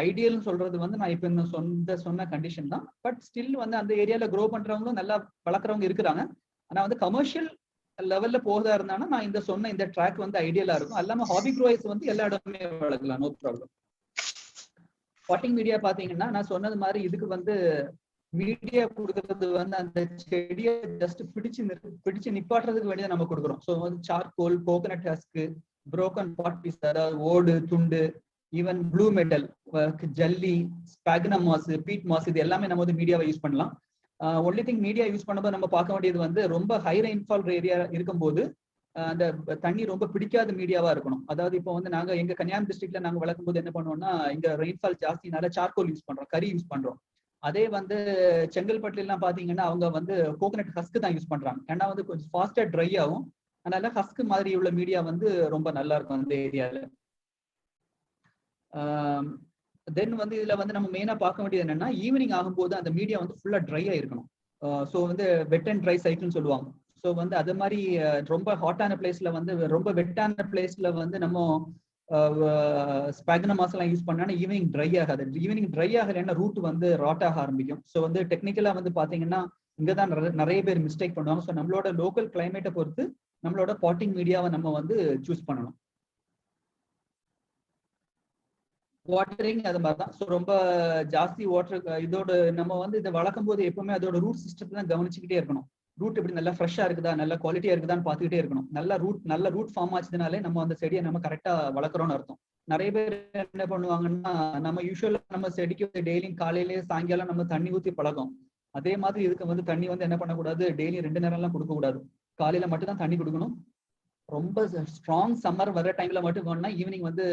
ஐடியல்னு சொல்றது வந்து நான் இப்ப இந்த சொன்ன கண்டிஷன் தான். பட் ஸ்டில் வந்து அந்த ஏரியால க்ரோ பண்றவங்களும் நல்லா வளர்க்குறவங்க இருக்கிறாங்க. ஆனா வந்து கமர்ஷியல் லெவல்ல போகிறதா இருந்தாலும் நான் இந்த ட்ராக் வந்து ஐடியலா இருக்கும். அல்லாம ஹாபி க்ரோயர்ஸ் வந்து எல்லா இடமே வளர்க்கலாம், நோ ப்ராப்ளம். பாட்டிங் மீடியா பாத்தீங்கன்னா நான் சொன்னது மாதிரி இதுக்கு வந்து மீடியா கொடுக்கறது வந்து அந்த செடியை ஜஸ்ட் பிடிச்சு நிப்பாட்டுறதுக்கு வேண்டியதை நம்ம கொடுக்குறோம். ஸோ வந்து சார்கோல், கோகனட் ஹஸ்க், புரோக்கன் பாட் பீஸ், அதாவது ஓடு, துண்டு, ஈவன் ப்ளூ மெட்டல், ஜல்லி, ஸ்பாக்னம் மாஸ், பீட் மாஸ், இது எல்லாமே நம்ம வந்து மீடியாவை யூஸ் பண்ணலாம். ஒன்லி திங் மீடியா யூஸ் பண்ணும்போது நம்ம பார்க்க வேண்டியது வந்து ரொம்ப ஹை ரெயின்ஃபால் ஏரியா இருக்கும்போது அந்த தண்ணி ரொம்ப பிடிக்காத மீடியாவா இருக்கணும். அதாவது இப்போ வந்து நாங்க எங்க கன்னியாகுமரி டிஸ்ட்ரிக்ட்ல நாங்க வளர்க்கும் போது என்ன பண்ணுவோம்னா, இங்க ரெயின்ஃபால் ஜாஸ்தினால சார்கோல் யூஸ் பண்றோம், கறி யூஸ் பண்றோம். அதே வந்து செங்கல்பட்டுல எல்லாம் பாத்தீங்கன்னா அவங்க வந்து கோகனட் ஹஸ்க் தான் யூஸ் பண்றாங்க. ஏன்னா வந்து கொஞ்சம் ஃபாஸ்டா ட்ரை ஆகும். அதனால ஹஸ்க் மாதிரி உள்ள மீடியா வந்து ரொம்ப நல்லா இருக்கும் அந்த ஏரியால. தென் வந்து இதுல வந்து நம்ம மெயினா பார்க்க வேண்டியது என்னன்னா, ஈவினிங் ஆகும்போது அந்த மீடியா வந்து ஃபுல்லா ட்ரையா இருக்கணும். ஸோ வந்து வெட் அண்ட் ட்ரை சைக்கிள்னு சொல்லுவாங்க. ஸோ வந்து அது மாதிரி ரொம்ப ஹாட்டான பிளேஸ்ல வந்து ரொம்ப வெட்டான பிளேஸ்ல வந்து நம்ம ஸ்பாக்னம் மாஸ் எல்லாம் யூஸ் பண்ணா ஈவினிங் ட்ரை ஆகாது. ஈவினிங் ட்ரை ஆகலைன்னா ரூட் வந்து ராட் ஆக ஆரம்பிக்கும். ஸோ வந்து டெக்னிக்கலா வந்து பாத்தீங்கன்னா இங்கதான் நிறைய பேர் மிஸ்டேக் பண்ணுவாங்க. ஸோ நம்மளோட லோக்கல் கிளைமேட்டை பொறுத்து நம்மளோட பாட்டிங் மீடியாவை நம்ம வந்து சூஸ் பண்ணணும். வாட்டரிங் அது மாதிரிதான். ஸோ ரொம்ப ஜாஸ்தி வாட்டர் இதோட நம்ம வந்து இதை வளர்க்கும் போது எப்பவுமே அதோட ரூட் சிஸ்டத்தை தான் கவனிச்சுக்கிட்டே இருக்கணும். ரூட் எப்படி நல்லா ஃப்ரெஷ்ஷா இருக்குதா, நல்ல குவாலிட்டியா இருக்குதான்னு பார்த்துக்கிட்டே இருக்கணும். நல்ல ரூட் ஃபார்ம் ஆச்சுனாலே நம்ம அந்த செடியை நம்ம கரெக்டா வளர்க்குறோம்னு அர்த்தம். நிறைய பேர் என்ன பண்ணுவாங்கன்னா, நம்ம யூஸ்வலா நம்ம செடிக்கு டெய்லியும் காலையிலேயே சாயங்காலம் நம்ம தண்ணி ஊற்றி பழகும். அதே மாதிரி இதுக்கு வந்து தண்ணி வந்து என்ன பண்ணக்கூடாது, டெய்லி 2 நேரம் எல்லாம் கொடுக்க கூடாது. காலையில மட்டும் தான் தண்ணி கொடுக்கணும். ரொம்ப ஸ்ட்ராங் சம்மர் வர டைம்ல மட்டும் வேணும்னா ஈவினிங் வந்து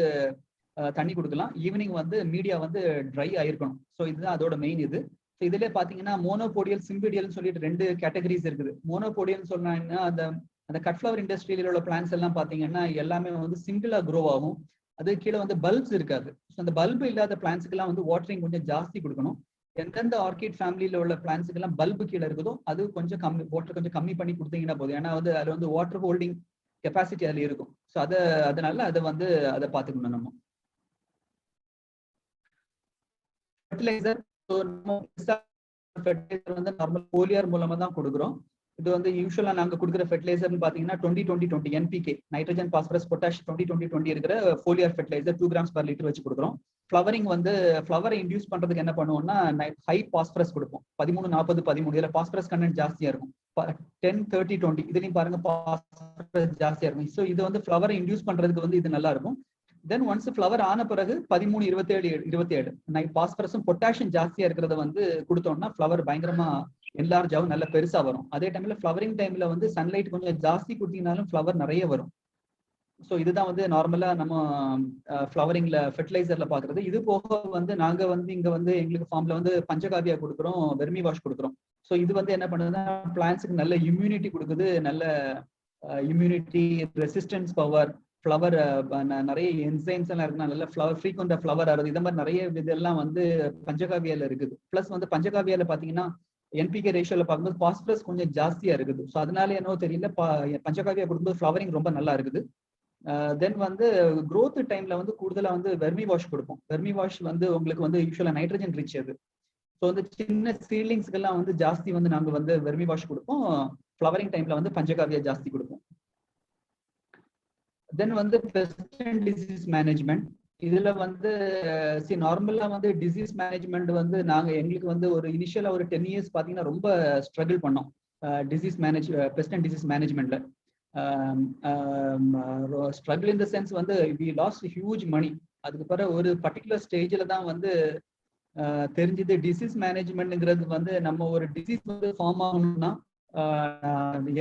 தண்ணி கொடுக்கலாம். ஈவினிங் வந்து மீடியா வந்து ட்ரை ஆயிருக்கணும். ஸோ இதுதான் அதோட மெயின் இது. ஸோ இதுல பாத்தீங்கன்னா மோனோபோடியல், சிம்பிடியல்னு சொல்லிட்டு 2 கேட்டகரிஸ் இருக்குது. மோனோபோடியல் சொன்னா அந்த கட் ஃபிளவர் இண்டஸ்ட்ரியில உள்ள பிளான்ஸ் எல்லாம் பாத்தீங்கன்னா எல்லாமே வந்து சிங்கிளா க்ரோ ஆகும். அது கீழே வந்து பல்ப்ஸ் இருக்காது. ஸோ அந்த பல்பு இல்லாத பிளான்ஸுக்கு எல்லாம் வந்து வாட்டரிங் கொஞ்சம் ஜாஸ்தி கொடுக்கணும். எந்தெந்த ஆர்கிட் ஃபேமிலியில உள்ள பிளான்ஸுக்கு எல்லாம் பல்பு கீழே இருக்குதோ அது கொஞ்சம் வாட்டர் கொஞ்சம் கம்மி பண்ணி கொடுத்தீங்கன்னா போதும். ஏன்னா வந்து அதுல வந்து வாட்டர் ஹோல்டிங் கெப்பாசிட்டி அதுல இருக்கும். ஸோ அதனால அதை பார்த்துக்கணும் நம்ம. ஃபெர்டிலைசர் வந்து நார்மல் போலியார் மூலமா தான் கொடுக்குறோம். இது வந்து யூஸ்வலா நாங்க கொடுக்குற ஃபெர்டிலைசர்னு பாத்தீங்கன்னா 20-20-20 NPK, நைட்ரஜன், பாஸ்பரஸ், பொட்டாஷ் 20-20-20 இருக்கிற போலியார் ஃபெர்டிலைசர் 2 grams per liter வச்சு கொடுக்குறோம். ஃபிளவரிங் வந்து ஃபிளவரை இன்டியூஸ் பண்றதுக்கு என்ன பண்ணுவோம்னா ஹை பாஸ்பரஸ் கொடுப்போம். 13-40-13 இதுல பாஸ்பரஸ் கண்டென்ட் ஜாஸ்தியா இருக்கும். 10-30-20 இதுலயும் பாருங்க பாஸ்பரஸ் ஜாஸ்தியா இருக்கும். ஸோ இது வந்து ஃபிளவரை இன்டியூஸ் பண்றதுக்கு வந்து இது நல்லா இருக்கும். தென் ஒன்ஸ் ஃபிளவர் ஆன பிறகு 13-27 பாஸ்பரஸும் பொட்டாசியம் ஜாஸ்தியா இருக்கிறத வந்து கொடுத்தோம்னா ஃபிளவர் பயங்கரமா என்லார்ஜ் ஆகும், நல்ல பெருசா வரும். அதே டைம்ல ஃபிளவரிங் டைம்ல வந்து சன்லைட் கொஞ்சம் ஜாஸ்தி கொடுத்தீங்கனாலும் ஃபிளவர் நிறைய வரும். ஸோ இதுதான் வந்து நார்மலா நம்ம ஃபிளவரிங்ல ஃபெர்டிலைசர்ல பாக்குறது. இது போக வந்து நாங்க வந்து இங்க வந்து எங்களுக்கு ஃபார்ம்ல வந்து பஞ்சகாவியா கொடுக்குறோம், வெர்மி வாஷ் கொடுக்குறோம். ஸோ இது வந்து என்ன பண்ணுதுன்னா பிளான்ட்ஸுக்கு நல்ல இம்யூனிட்டி கொடுக்குது, நல்ல இம்யூனிட்டி, ரெசிஸ்டன்ஸ் பவர், ஃப்ளவர் நிறைய என்சைம்ஸ் எல்லாம் இருக்கு, நல்ல ஃப்ளவர் ஃப்ரீக்வெண்டா ஃப்ளவர் ஆகுது. இந்த மாதிரி நிறைய இதெல்லாம் வந்து பஞ்சகாவியால இருக்குது. பிளஸ் வந்து பஞ்சகாவியால பாத்தீங்கன்னா என்பிகே ரேஷியோல பார்க்கும்போது பாஸ்பரஸ் கொஞ்சம் ஜாஸ்தியா இருக்குது. ஸோ அதனால என்னவோ தெரியல, பஞ்சகாவியா கொடுக்கும்போது ஃப்ளவரிங் ரொம்ப நல்லா இருக்குது. தென் வந்து growth டைம்ல வந்து கூடுதலா வந்து வெர்மி வாஷ் கொடுப்போம். வெர்மி வாஷ் வந்து உங்களுக்கு வந்து யூஸ்வலா நைட்ரஜன் ரிச் அது. ஸோ வந்து சின்ன சீட்லிங்ஸ்க்கெல்லாம் வந்து ஜாஸ்தி வந்து நாங்க வந்து வெர்மி வாஷ் கொடுப்போம். ஃப்ளவரிங் டைம்ல வந்து பஞ்சகாவியா ஜாஸ்தி கொடுப்போம். தென் வந்து பெஸ்ட் அண்ட் டிசீஸ் மேனேஜ்மெண்ட். இதுல வந்து நார்மலா வந்து டிசீஸ் மேனேஜ்மெண்ட் வந்து நாங்க எங்களுக்கு வந்து ஒரு இனிஷியலா ஒரு 10 years பாத்தீங்கன்னா ரொம்ப ஸ்ட்ரகிள் பண்ணோம் டிசீஸ் பெஸ்ட் அண்ட் டிசீஸ் மேனேஜ்மெண்ட்ல. ஸ்ட்ரகிள் இன் த சென்ஸ் வந்து வி லாஸ்ட் ஹியூஜ் மணி. அதுக்கு பிறகு ஒரு பர்டிகுலர் ஸ்டேஜ்ல தான் வந்து தெரிஞ்சது டிசீஸ் மேனேஜ்மெண்ட்ங்கிறது வந்து நம்ம ஒரு டிசீஸ் வந்து ஃபார்ம் ஆகணும்னா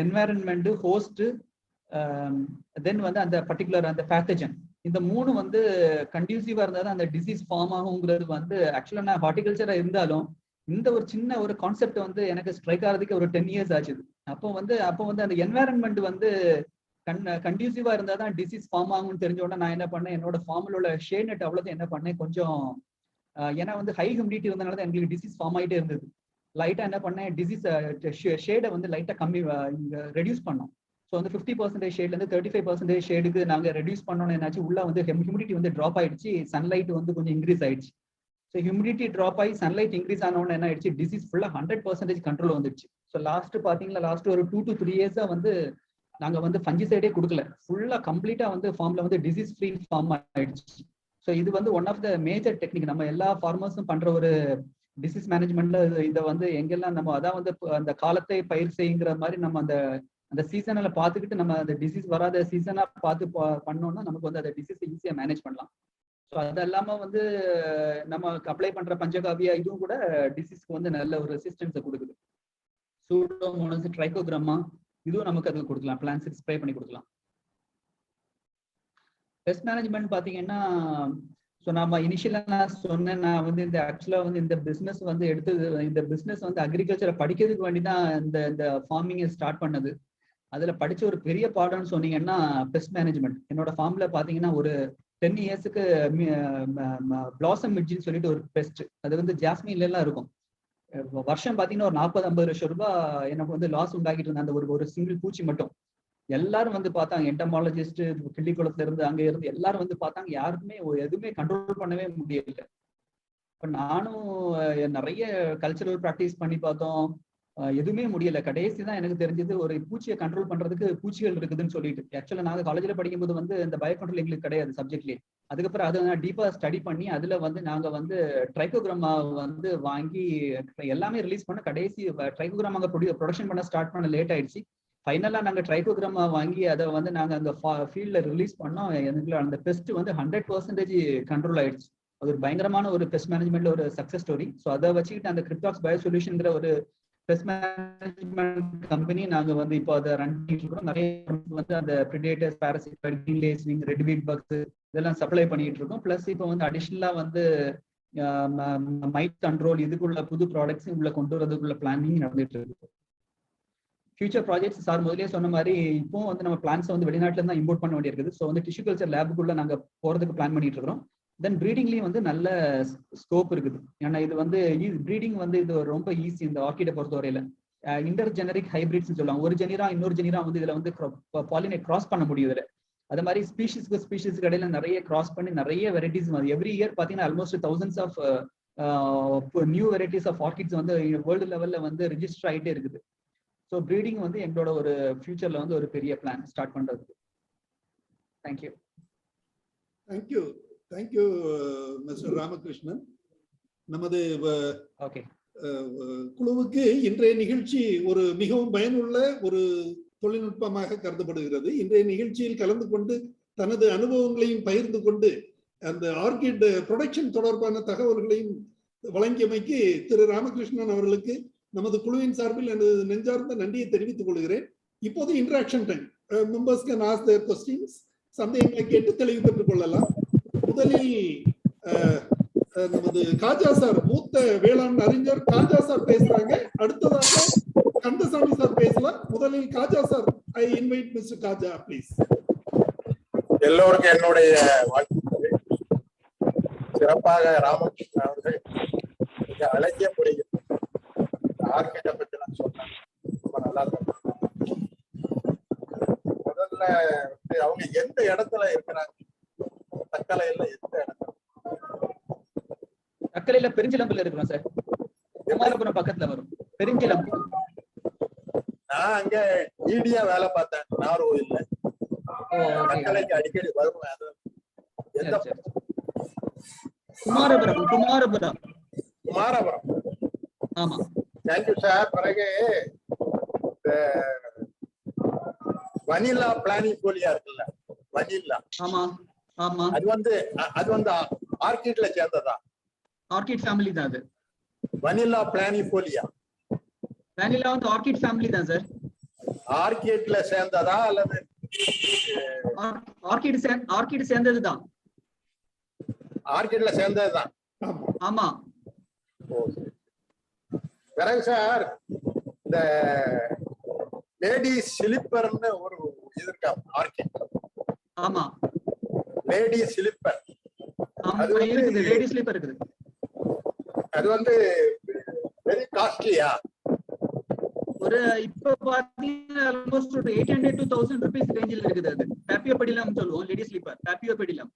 என்வாயரன்மெண்ட், ஹோஸ்ட், தென் வந்து அந்த பர்டிகுலர் அந்த பேத்தஜன், இந்த மூணு வந்து கண்டியூசிவா இருந்தா தான் அந்த டிசீஸ் ஃபார்ம் ஆகுங்கிறது வந்து ஆக்சுவலா நான் ஹார்டிகல்ச்சரா இருந்தாலும் இந்த ஒரு சின்ன ஒரு கான்செப்ட் வந்து எனக்கு ஸ்ட்ரைக் ஆகிறதுக்கு ஒரு 10 years ஆச்சு. அப்போ வந்து அந்த என்வாயரன்மெண்ட் வந்து கண்டியூசிவா இருந்தா தான் டிசீஸ் ஃபார்ம் ஆகும்னு தெரிஞ்ச உடனே நான் என்ன பண்ணேன், என்னோட ஃபார்ம்ல உள்ள ஷேட் நெட் அவ்வளவு என்ன பண்ணேன் கொஞ்சம், ஏன்னா வந்து ஹை ஹியூமிடிட்டி வந்தனால தான் எங்களுக்கு டிசீஸ் ஃபார்ம் ஆகிட்டே இருந்தது. லைட்டா என்ன பண்ணேன், டிசீஸ் ஷேடை வந்து லைட்டா கம்மி ரெடியூஸ் பண்ணோம். ஸோ வந்து 50% ஷேட்ல இருந்து 35% ஷேடுக்கு நாங்க ரெடியூஸ் பண்ணோம்னு என்னாச்சு, உள்ள வந்து ஹியூமிடிட்டி வந்து ட்ராப் ஆயிடுச்சு, சன்லைட் வந்து கொஞ்சம் இன்க்ரீஸ் ஆயிடுச்சு. ஸோ ஹியூமிடிட்டி ட்ராப் ஆகி சன்லைட் இன்க்ரீஸ் ஆனோன்னு என்ன ஆயிடுச்சு, டிசீஸ் ஃபுல்லா 100% கண்ட்ரோல் வந்துடுச்சு. ஸோ லாஸ்ட் பாத்தீங்கன்னா லாஸ்ட் ஒரு 2 to 3 years வந்து நாங்க வந்து ஃபஞ்சிசைடே கொடுக்கல, ஃபுல்லா கம்ப்ளீட்டா வந்து ஃபார்ம்ல வந்து டிசீஸ் ஃப்ரீ ஃபார்ம் ஆயிடுச்சு. ஸோ இது வந்து one of the major technique நம்ம எல்லா ஃபார்மர்ஸும் பண்ற ஒரு டிசீஸ் மேனேஜ்மெண்ட்ல. இதை வந்து எங்கெல்லாம் நம்ம அதான் வந்து அந்த காலத்தை பயிர் செய்யுங்கிற மாதிரி நம்ம அந்த சீசனில் பார்த்துக்கிட்டு நம்ம அந்த டிசீஸ் வராத சீசனா பார்த்து பண்ணோம்னா நமக்கு வந்து அந்த டிசீஸ் ஈஸியா மேனேஜ் பண்ணலாம். ஸோ அது இல்லாம வந்து நம்ம அப்ளை பண்ற பஞ்சகாவியா இதுவும் கூட டிசீஸ்க்கு வந்து நல்ல ஒரு ரெசிஸ்டன்ஸை கொடுக்குது. சூடோமோனாஸ், ட்ரைகோகிராமா இதுவும் நமக்கு அதுக்கு கொடுக்கலாம், பிளான்ட்ஸுக்கு ஸ்ப்ரே பண்ணி கொடுக்கலாம். பெஸ்ட் மேனேஜ்மெண்ட் பாத்தீங்கன்னா, ஸோ நம்ம இனிஷியலா நான் சொன்னேன், நான் வந்து இந்த ஆக்சுவலா வந்து இந்த பிசினஸ் வந்து இந்த பிசினஸ் வந்து அக்ரிகல்ச்சரை படிக்கிறதுக்கு வேண்டி தான் இந்த ஃபார்மிங்கை ஸ்டார்ட் பண்ணது. அதுல படிச்ச ஒரு பெரிய பாடம்னு சொன்னீங்கன்னா பெஸ்ட் மேனேஜ்மெண்ட். என்னோட ஃபார்ம்ல பாத்தீங்கன்னா ஒரு 10 yearsக்கு பிளாசம் மிட்ஜின்னு சொல்லிட்டு ஒரு பெஸ்ட், அது வந்து ஜாஸ்மின்ல எல்லாம் இருக்கும். வருஷம் பாத்தீங்கன்னா ஒரு 40-50 லட்சம் ரூபாய் எனக்கு வந்து லாஸ் உண்டாக்கிட்டு இருந்த அந்த ஒரு சிங்கிள் பூச்சி மட்டும். எல்லாரும் வந்து பார்த்தாங்க, என்டமாலஜிஸ்ட் கிள்ளிக்குளத்துல இருந்து அங்க இருந்து எல்லாரும் வந்து பார்த்தாங்க, யாருக்குமே எதுவுமே கண்ட்ரோல் பண்ணவே முடியல. இப்ப நானும் நிறைய கல்ச்சரல் ப்ராக்டிஸ் பண்ணி பார்த்தோம், எதுவுமே முடியல. கடைசி தான் எனக்கு தெரிஞ்சது ஒரு பூச்சியை கண்ட்ரோல் பண்றதுக்கு பூச்சிகள் இருக்குதுன்னு சொல்லிட்டு. ஆக்சுவலா நாங்க காலேஜ்ல படிக்கும்போது வந்து இந்த பயோ கண்ட்ரோல் எங்களுக்கு கிடையாது சப்ஜெக்ட்லயே. அதுக்கப்புறம் அதை நான் டீப்பா ஸ்டடி பண்ணி அதுல வந்து நாங்க வந்து ட்ரைகோகிராமா வந்து வாங்கி எல்லாமே ரிலீஸ் பண்ண, கடைசி ட்ரைகோகிராமா ப்ரொடக்ஷன் பண்ண ஸ்டார்ட் பண்ண லேட் ஆயிடுச்சு. ஃபைனலா நாங்க ட்ரைகோகிராமா வாங்கி அதை வந்து நாங்க அந்த ஃபீல்ட்ல ரிலீஸ் பண்ணோம். எனக்கு அந்த பெஸ்ட் வந்து 100% கண்ட்ரோல் ஆயிடுச்சு. அது ஒரு பயங்கரமான ஒரு பெஸ்ட் மேனேஜ்மெண்ட்ல ஒரு சக்சஸ் ஸ்டோரி. ஸோ அதை வச்சுக்கிட்டு அந்த கிரிப்டாக்ஸ் பயோ சொல்யூஷன்ங்கிற ஒரு பெஸ்ட் மேனேஜ்மெண்ட் கம்பெனி நாங்க வந்து இப்போ அதை ரன் பண்ணிட்டு இருக்கோம். நிறைய வந்து அந்த predators, parasite, green lacing, red வீட் பக்ஸ் இதெல்லாம் சப்ளை பண்ணிட்டு இருக்கோம். பிளஸ் இப்போ வந்து அடிஷனலா வந்து மைட் கண்ட்ரோல் இதுக்குள்ள புது ப்ராடக்ட்ஸ் உள்ள கொண்டு வரதுக்குள்ள பிளானிங் நடந்துட்டு இருக்கு. ஃபியூச்சர் ப்ராஜெக்ட்ஸ் சார் முதலே சொன்ன மாதிரி இப்போ வந்து நம்ம பிளான்ஸ் வந்து வெளிநாட்டுல தான் இம்போர்ட் பண்ண வேண்டியிருக்குது. ஸோ வந்து டிஷ்யூ கல்ச்சர் லேபுக்குள்ள நாங்க போறதுக்கு பிளான் பண்ணிட்டு இருக்கிறோம். தென் ப்ரீடிங்லயும் வந்து நல்ல ஸ்கோப் இருக்குது. ஏன்னா இது வந்து ப்ரீடிங் வந்து இது ரொம்ப ஈஸி இந்த ஆர்கிடை பொறுத்தவரையில. இன்டர் ஜெனரிக் ஹைபிரிட்ஸ் சொல்லுவாங்க, ஒரு ஜெனிரா இன்னொரு ஜெனிரா வந்து இதுல வந்து பாலினேட் கிராஸ் பண்ண முடியும். இதுல அது மாதிரி ஸ்பீஷிஸ்க்கு இடையில நிறைய கிராஸ் பண்ணி நிறைய வெரைட்டிஸ் எவ்ரி இயர் பாத்தீங்கன்னா almost thousands of new varieties of orchids வந்து வேர்ல்டு லெவல்ல வந்து ரெஜிஸ்டர் ஆகிட்டே இருக்குது. ஸோ ப்ரீடிங் வந்து எங்களோட ஒரு ஃபியூச்சர்ல வந்து ஒரு பெரிய பிளான் ஸ்டார்ட் பண்றதுக்கு. Thank you. Thank you thank you mister Ramakrishnan. நமது குழுவுக்கு இன்றைய நிகழ்ச்சி ஒரு மிகவும் பயனுள்ள ஒரு தொழில்நுட்பமாக கருதப்படுகிறது. இன்றைய நிகழ்ச்சியில் கலந்து கொண்டு தனது அனுபவங்களையும் பகிர்ந்து கொண்டு அந்த ஆர்கிட் ப்ரொடக்ஷன் தொடர்பான தகவல்களையும் வழங்கியமைக்கு திரு ராமகிருஷ்ணன் அவர்களுக்கு நமது குழுவின் சார்பில் எனது நெஞ்சார்ந்த நன்றியை தெரிவித்துக் கொள்கிறேன். இப்போது interaction time. Members can ask their questions. சந்தேகங்களை கேட்டு தெளிவு பெற்றுக் கொள்ளலாம். முதலில் நமது காஜா சார், மூத்த வேளாண் அறிஞர் காஜா சார் பேசுறாங்க. அடுத்ததாக கந்தசாமி சார் பேசலாம். முதலில் Khaja sir, I invite mister Khaja please. எல்லோருக்கும் என்னுடைய வாழ்த்துக்கள். சிறப்பாக ராமகிருஷ்ணன் அவர்கள் மிக அழகிய முறையில் ஆர்கிட்ட பற்றி நான் சொன்னேன். ரொம்ப நல்லா சொன்னாங்க. முதல்ல அவங்க எந்த இடத்துல இருக்கிறாங்க? தக்கலையில எந்த இடத்துல? தக்கலையில பெருஞ்சிலம்புல இருக்கிறோம் சார். குமாரபுரம் பக்கத்துல வரும் பெருஞ்சிலம்பு. நான் அங்க ஈடியா வேலை பார்த்தேன் நாகர்கோயில்ல. தக்கலைக்கு அடிக்கடி வருவேன். அது எந்த குமாரபுரம் குமாரபுரம் குமாரபுரம். ஆமா. Thank you sir. பிறகு வனிலா பிளானிங் போலியா இருக்குல்ல, வனிலா. ஆமா ஆமா. அது வந்து ஆர்கிட்ல சேர்ந்ததா? ஆர்கிட் ஃபேமிலி தான் அது. வனிலா பிளானிங் போலியா? வனிலா வந்து ஆர்கிட் ஃபேமிலி தான் சார். ஆர்கிட்ல சேர்ந்ததா அல்லது ஆர்கிட் சேர்ந்ததுதான். ஆர்கிட்ல சேர்ந்ததுதான். ஆமா. பிறகு சார் இந்த லேடி ஸ்லிப்பர்னு ஒரு இது இருக்கா ஆர்கிட்? ஆமா. Lady slipper. அது இருக்குது, லேடி ஸ்லிப்பர் இருக்குது. அது வந்து வெரி காஸ்ட்லியா? ஒரு இப்ப பாத்தீங்கன்னா ஆல்மோஸ்ட் ஒரு 800 to 1000 rupees ரேஞ்சில் இருக்குது. அது பேப்பியோ பெடிலம் சொல்லுவோம், லேடி ஸ்லிப்பர் பேப்பியோ பெடிலம்.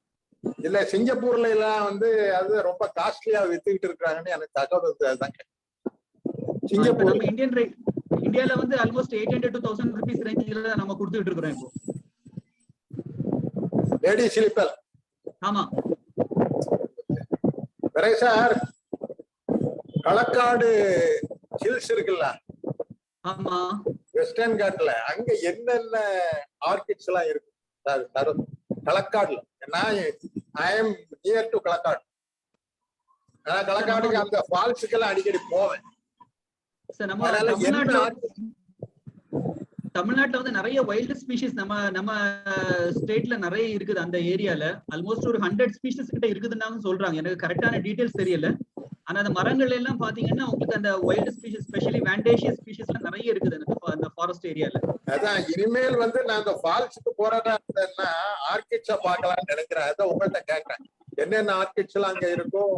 இல்ல சிங்கப்பூர்ல எல்லாம் வந்து அது ரொம்ப காஸ்ட்லியா வித்துக்கிட்டு இருக்காங்கன்னு எனக்கு தகவல். அதுதாங்க சிங்கப்பூர். நம்ம இந்தியால வந்து ஆல்மோஸ்ட் 800 to 1000 rupees ரேஞ்சில நம்ம கொடுத்துட்டு இருக்கோம் இப்போ லேடி ஸ்லிப்பர். ஆமா. பிறகு சார் களக்காடு ஹில்ஸ் இருக்குல்ல, ஆமா, வெஸ்டர்ன் காட்ல அங்க என்னென்ன ஆர்கிட்ஸ் எல்லாம் இருக்கு களக்காடுல? நான் I am near to Kalakkad. நான் களக்காடுக்கு அந்த ஃபால்ஸுக்கு எல்லாம் அடிக்கடி போவேன். தமிழ்நாட்டுல வந்து நிறைய வைல்ட் ஸ்பீஷிஸ் நம்ம ஸ்டேட்ல நிறைய இருக்குது. அந்த ஏரியால ஆல்மோஸ்ட் ஒரு 100 ஸ்பீஷிஸ் கிட்ட இருக்குதுன்னு சொல்றாங்க. எனக்கு கரெக்டான டீடைல்ஸ் தெரியல. ஆனா அந்த மரங்கள் எல்லாம் பாத்தீங்கன்னா உங்களுக்கு அந்த வைல்ட் ஸ்பீஷிஸ் ஸ்பெஷலி வேண்டேஷியஸ் ஸ்பீஷிஸ் எல்லாம் நிறைய இருக்குது அந்த ஃபாரஸ்ட் ஏரியால. அதான் இனிமேல் வந்து நான் அந்த ஃபால்ஸுக்கு போறதா இருந்தேன்னா ஆர்கிட்ஸ பாக்கலாம்னு நினைக்கிறேன். அதான் உங்கள்கிட்ட கேட்கிறேன், என்னென்ன ஆர்கிட்ஸ் எல்லாம் அங்க இருக்கும்,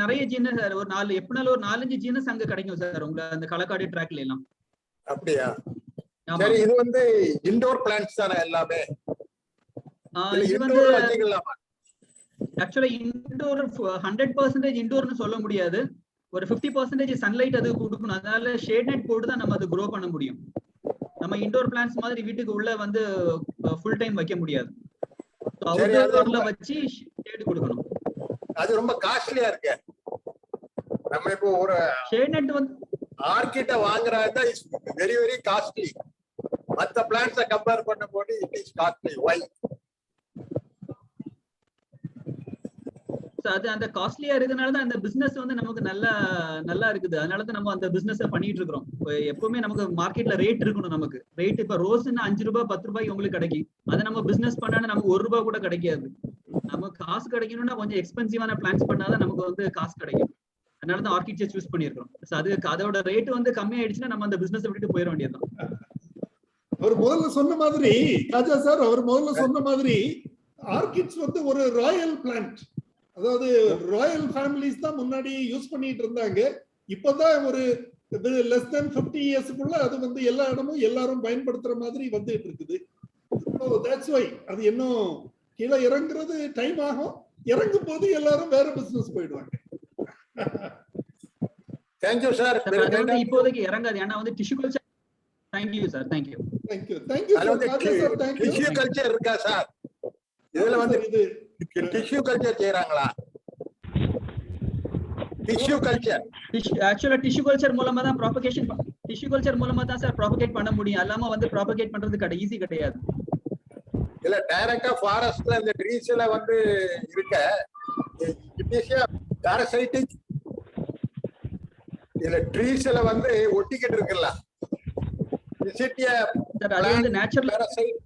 நிறைய ஜீனஸ் சார். ஒரு 4 எப்படினாலும் ஒரு 4-5 ஜீனஸ் அங்க கிடைக்கும் சார் உங்களுக்கு அந்த களக்காடு ட்ராக்ல எல்லாம். அப்படியா? சரி, இது வந்து இன்டோர் பிளான்ட்ஸ் தானே எல்லாமே? இது வந்து ஆக்சுவலா இன்டோர் 100% இன்டோர்னு சொல்ல முடியாது. ஒரு 50% சன்லைட் அது கொடுக்கணும். அதனால ஷேட் நெட் போட்டு தான் நம்ம அது க்ரோ பண்ண முடியும். நம்ம இன்டோர் பிளான்ட்ஸ் மாதிரி வீட்டுக்கு உள்ள வந்து ஃபுல் டைம் வைக்க முடியாது. அவுட்டோர்ல வச்சு ஷேட் கொடுக்கணும். அது ரொம்ப காஸ்ட்லியா இருக்கு. நம்ம இப்போ ஒரு ஷேட் நெட் வந்து ஆர்கிட்ட வாங்குறதா இஸ் வெரி வெரி காஸ்ட்லி. மத்த பிளான்ட்ஸை கம்பேர் பண்ணும்போது இட் இஸ் காஸ்ட்லி. வை? அது அந்த காஸ்ட்லியா இருக்கிறதுனால தான் அந்த பிசினஸ் வந்து நமக்கு நல்லா இருக்குது. அதனால தான் நம்ம அந்த பிசினஸ் பண்ணிட்டு இருக்கிறோம். எப்பவுமே நமக்கு மார்க்கெட்ல ரேட் இருக்கணும். நமக்கு ரேட் இப்ப ரோஸ்ன்னா 5 ரூபாய் 10 ரூபாய்க்கு உங்களுக்கு கிடைக்கும். அதை நம்ம பிசினஸ் பண்ணா நமக்கு 1 ரூபாய் கூட கிடைக்காது. நமக்கு காசு கிடைக்கணும்னா கொஞ்சம் எக்ஸ்பென்சிவான பிளான்ஸ் பண்ணாதான் நமக்கு வந்து காசு கிடைக்கும். அதனாலதான் ஆர்கிட்ஸை சூஸ் பண்ணிருக்கோம். அதுக்கு அதோட ரேட் வந்து கம்மியாயிடுச்சுன்னா நம்ம அந்த பிசினஸ் விட்டுட்டு போயிட வேண்டியதுதான். அவர் முதல்ல சொன்ன மாதிரி ராஜா சார், அவர் முதல்ல சொன்ன மாதிரி ஆர்கிட்ஸ் வந்து ஒரு ராயல் பிளான்ட். அதாவது ராயல் ஃபேமிலிஸ் தான் முன்னாடி யூஸ் பண்ணிட்டு இருந்தாங்க. இப்பதான் ஒரு லெஸ் தென் 50 இயர்ஸ்க்குள்ள அது வந்து எல்லா இடமும் எல்லாரும் பயன்படுத்துற மாதிரி வந்துட்டு இருக்குது. தட்ஸ் வை அது இன்னும் கீழே இறங்குறது டைம் ஆகும். இறங்கும் போது எல்லாரும் வேற பிசினஸ் போயிடுவாங்க. Thank you sir. இப்போதைக்கு இறங்காது. ஏன்னா வந்து tissue culture. Thank you sir. Thank you sir. Tissue culture இருக்கா சார்? இதுல வந்து இது டிஷ்யூ கல்ச்சர் செய்றாங்களா? டிஷ்யூ கல்ச்சர் ஆக்சுவலா டிஷ்யூ கல்ச்சர் மூலமா தான் ப்ராபகேஷன் டிஷ்யூ கல்ச்சர் மூலமா தான் சார் ப்ராபகேட் பண்ண முடியும். அல்லாம வந்து ப்ராபகேட் பண்றது ஈஸி கிடையாது. இல்ல டைரக்டா ஃபாரஸ்ட்ல இந்த ட்ரீஸ்ல வந்து இருக்க பாரசைட்டிக் இல்ல ட்ரீஸ்ல வந்து ஒட்டிக்கிட்டு இருக்குல்ல, அது வந்து நேச்சுரல் பாரசைட்.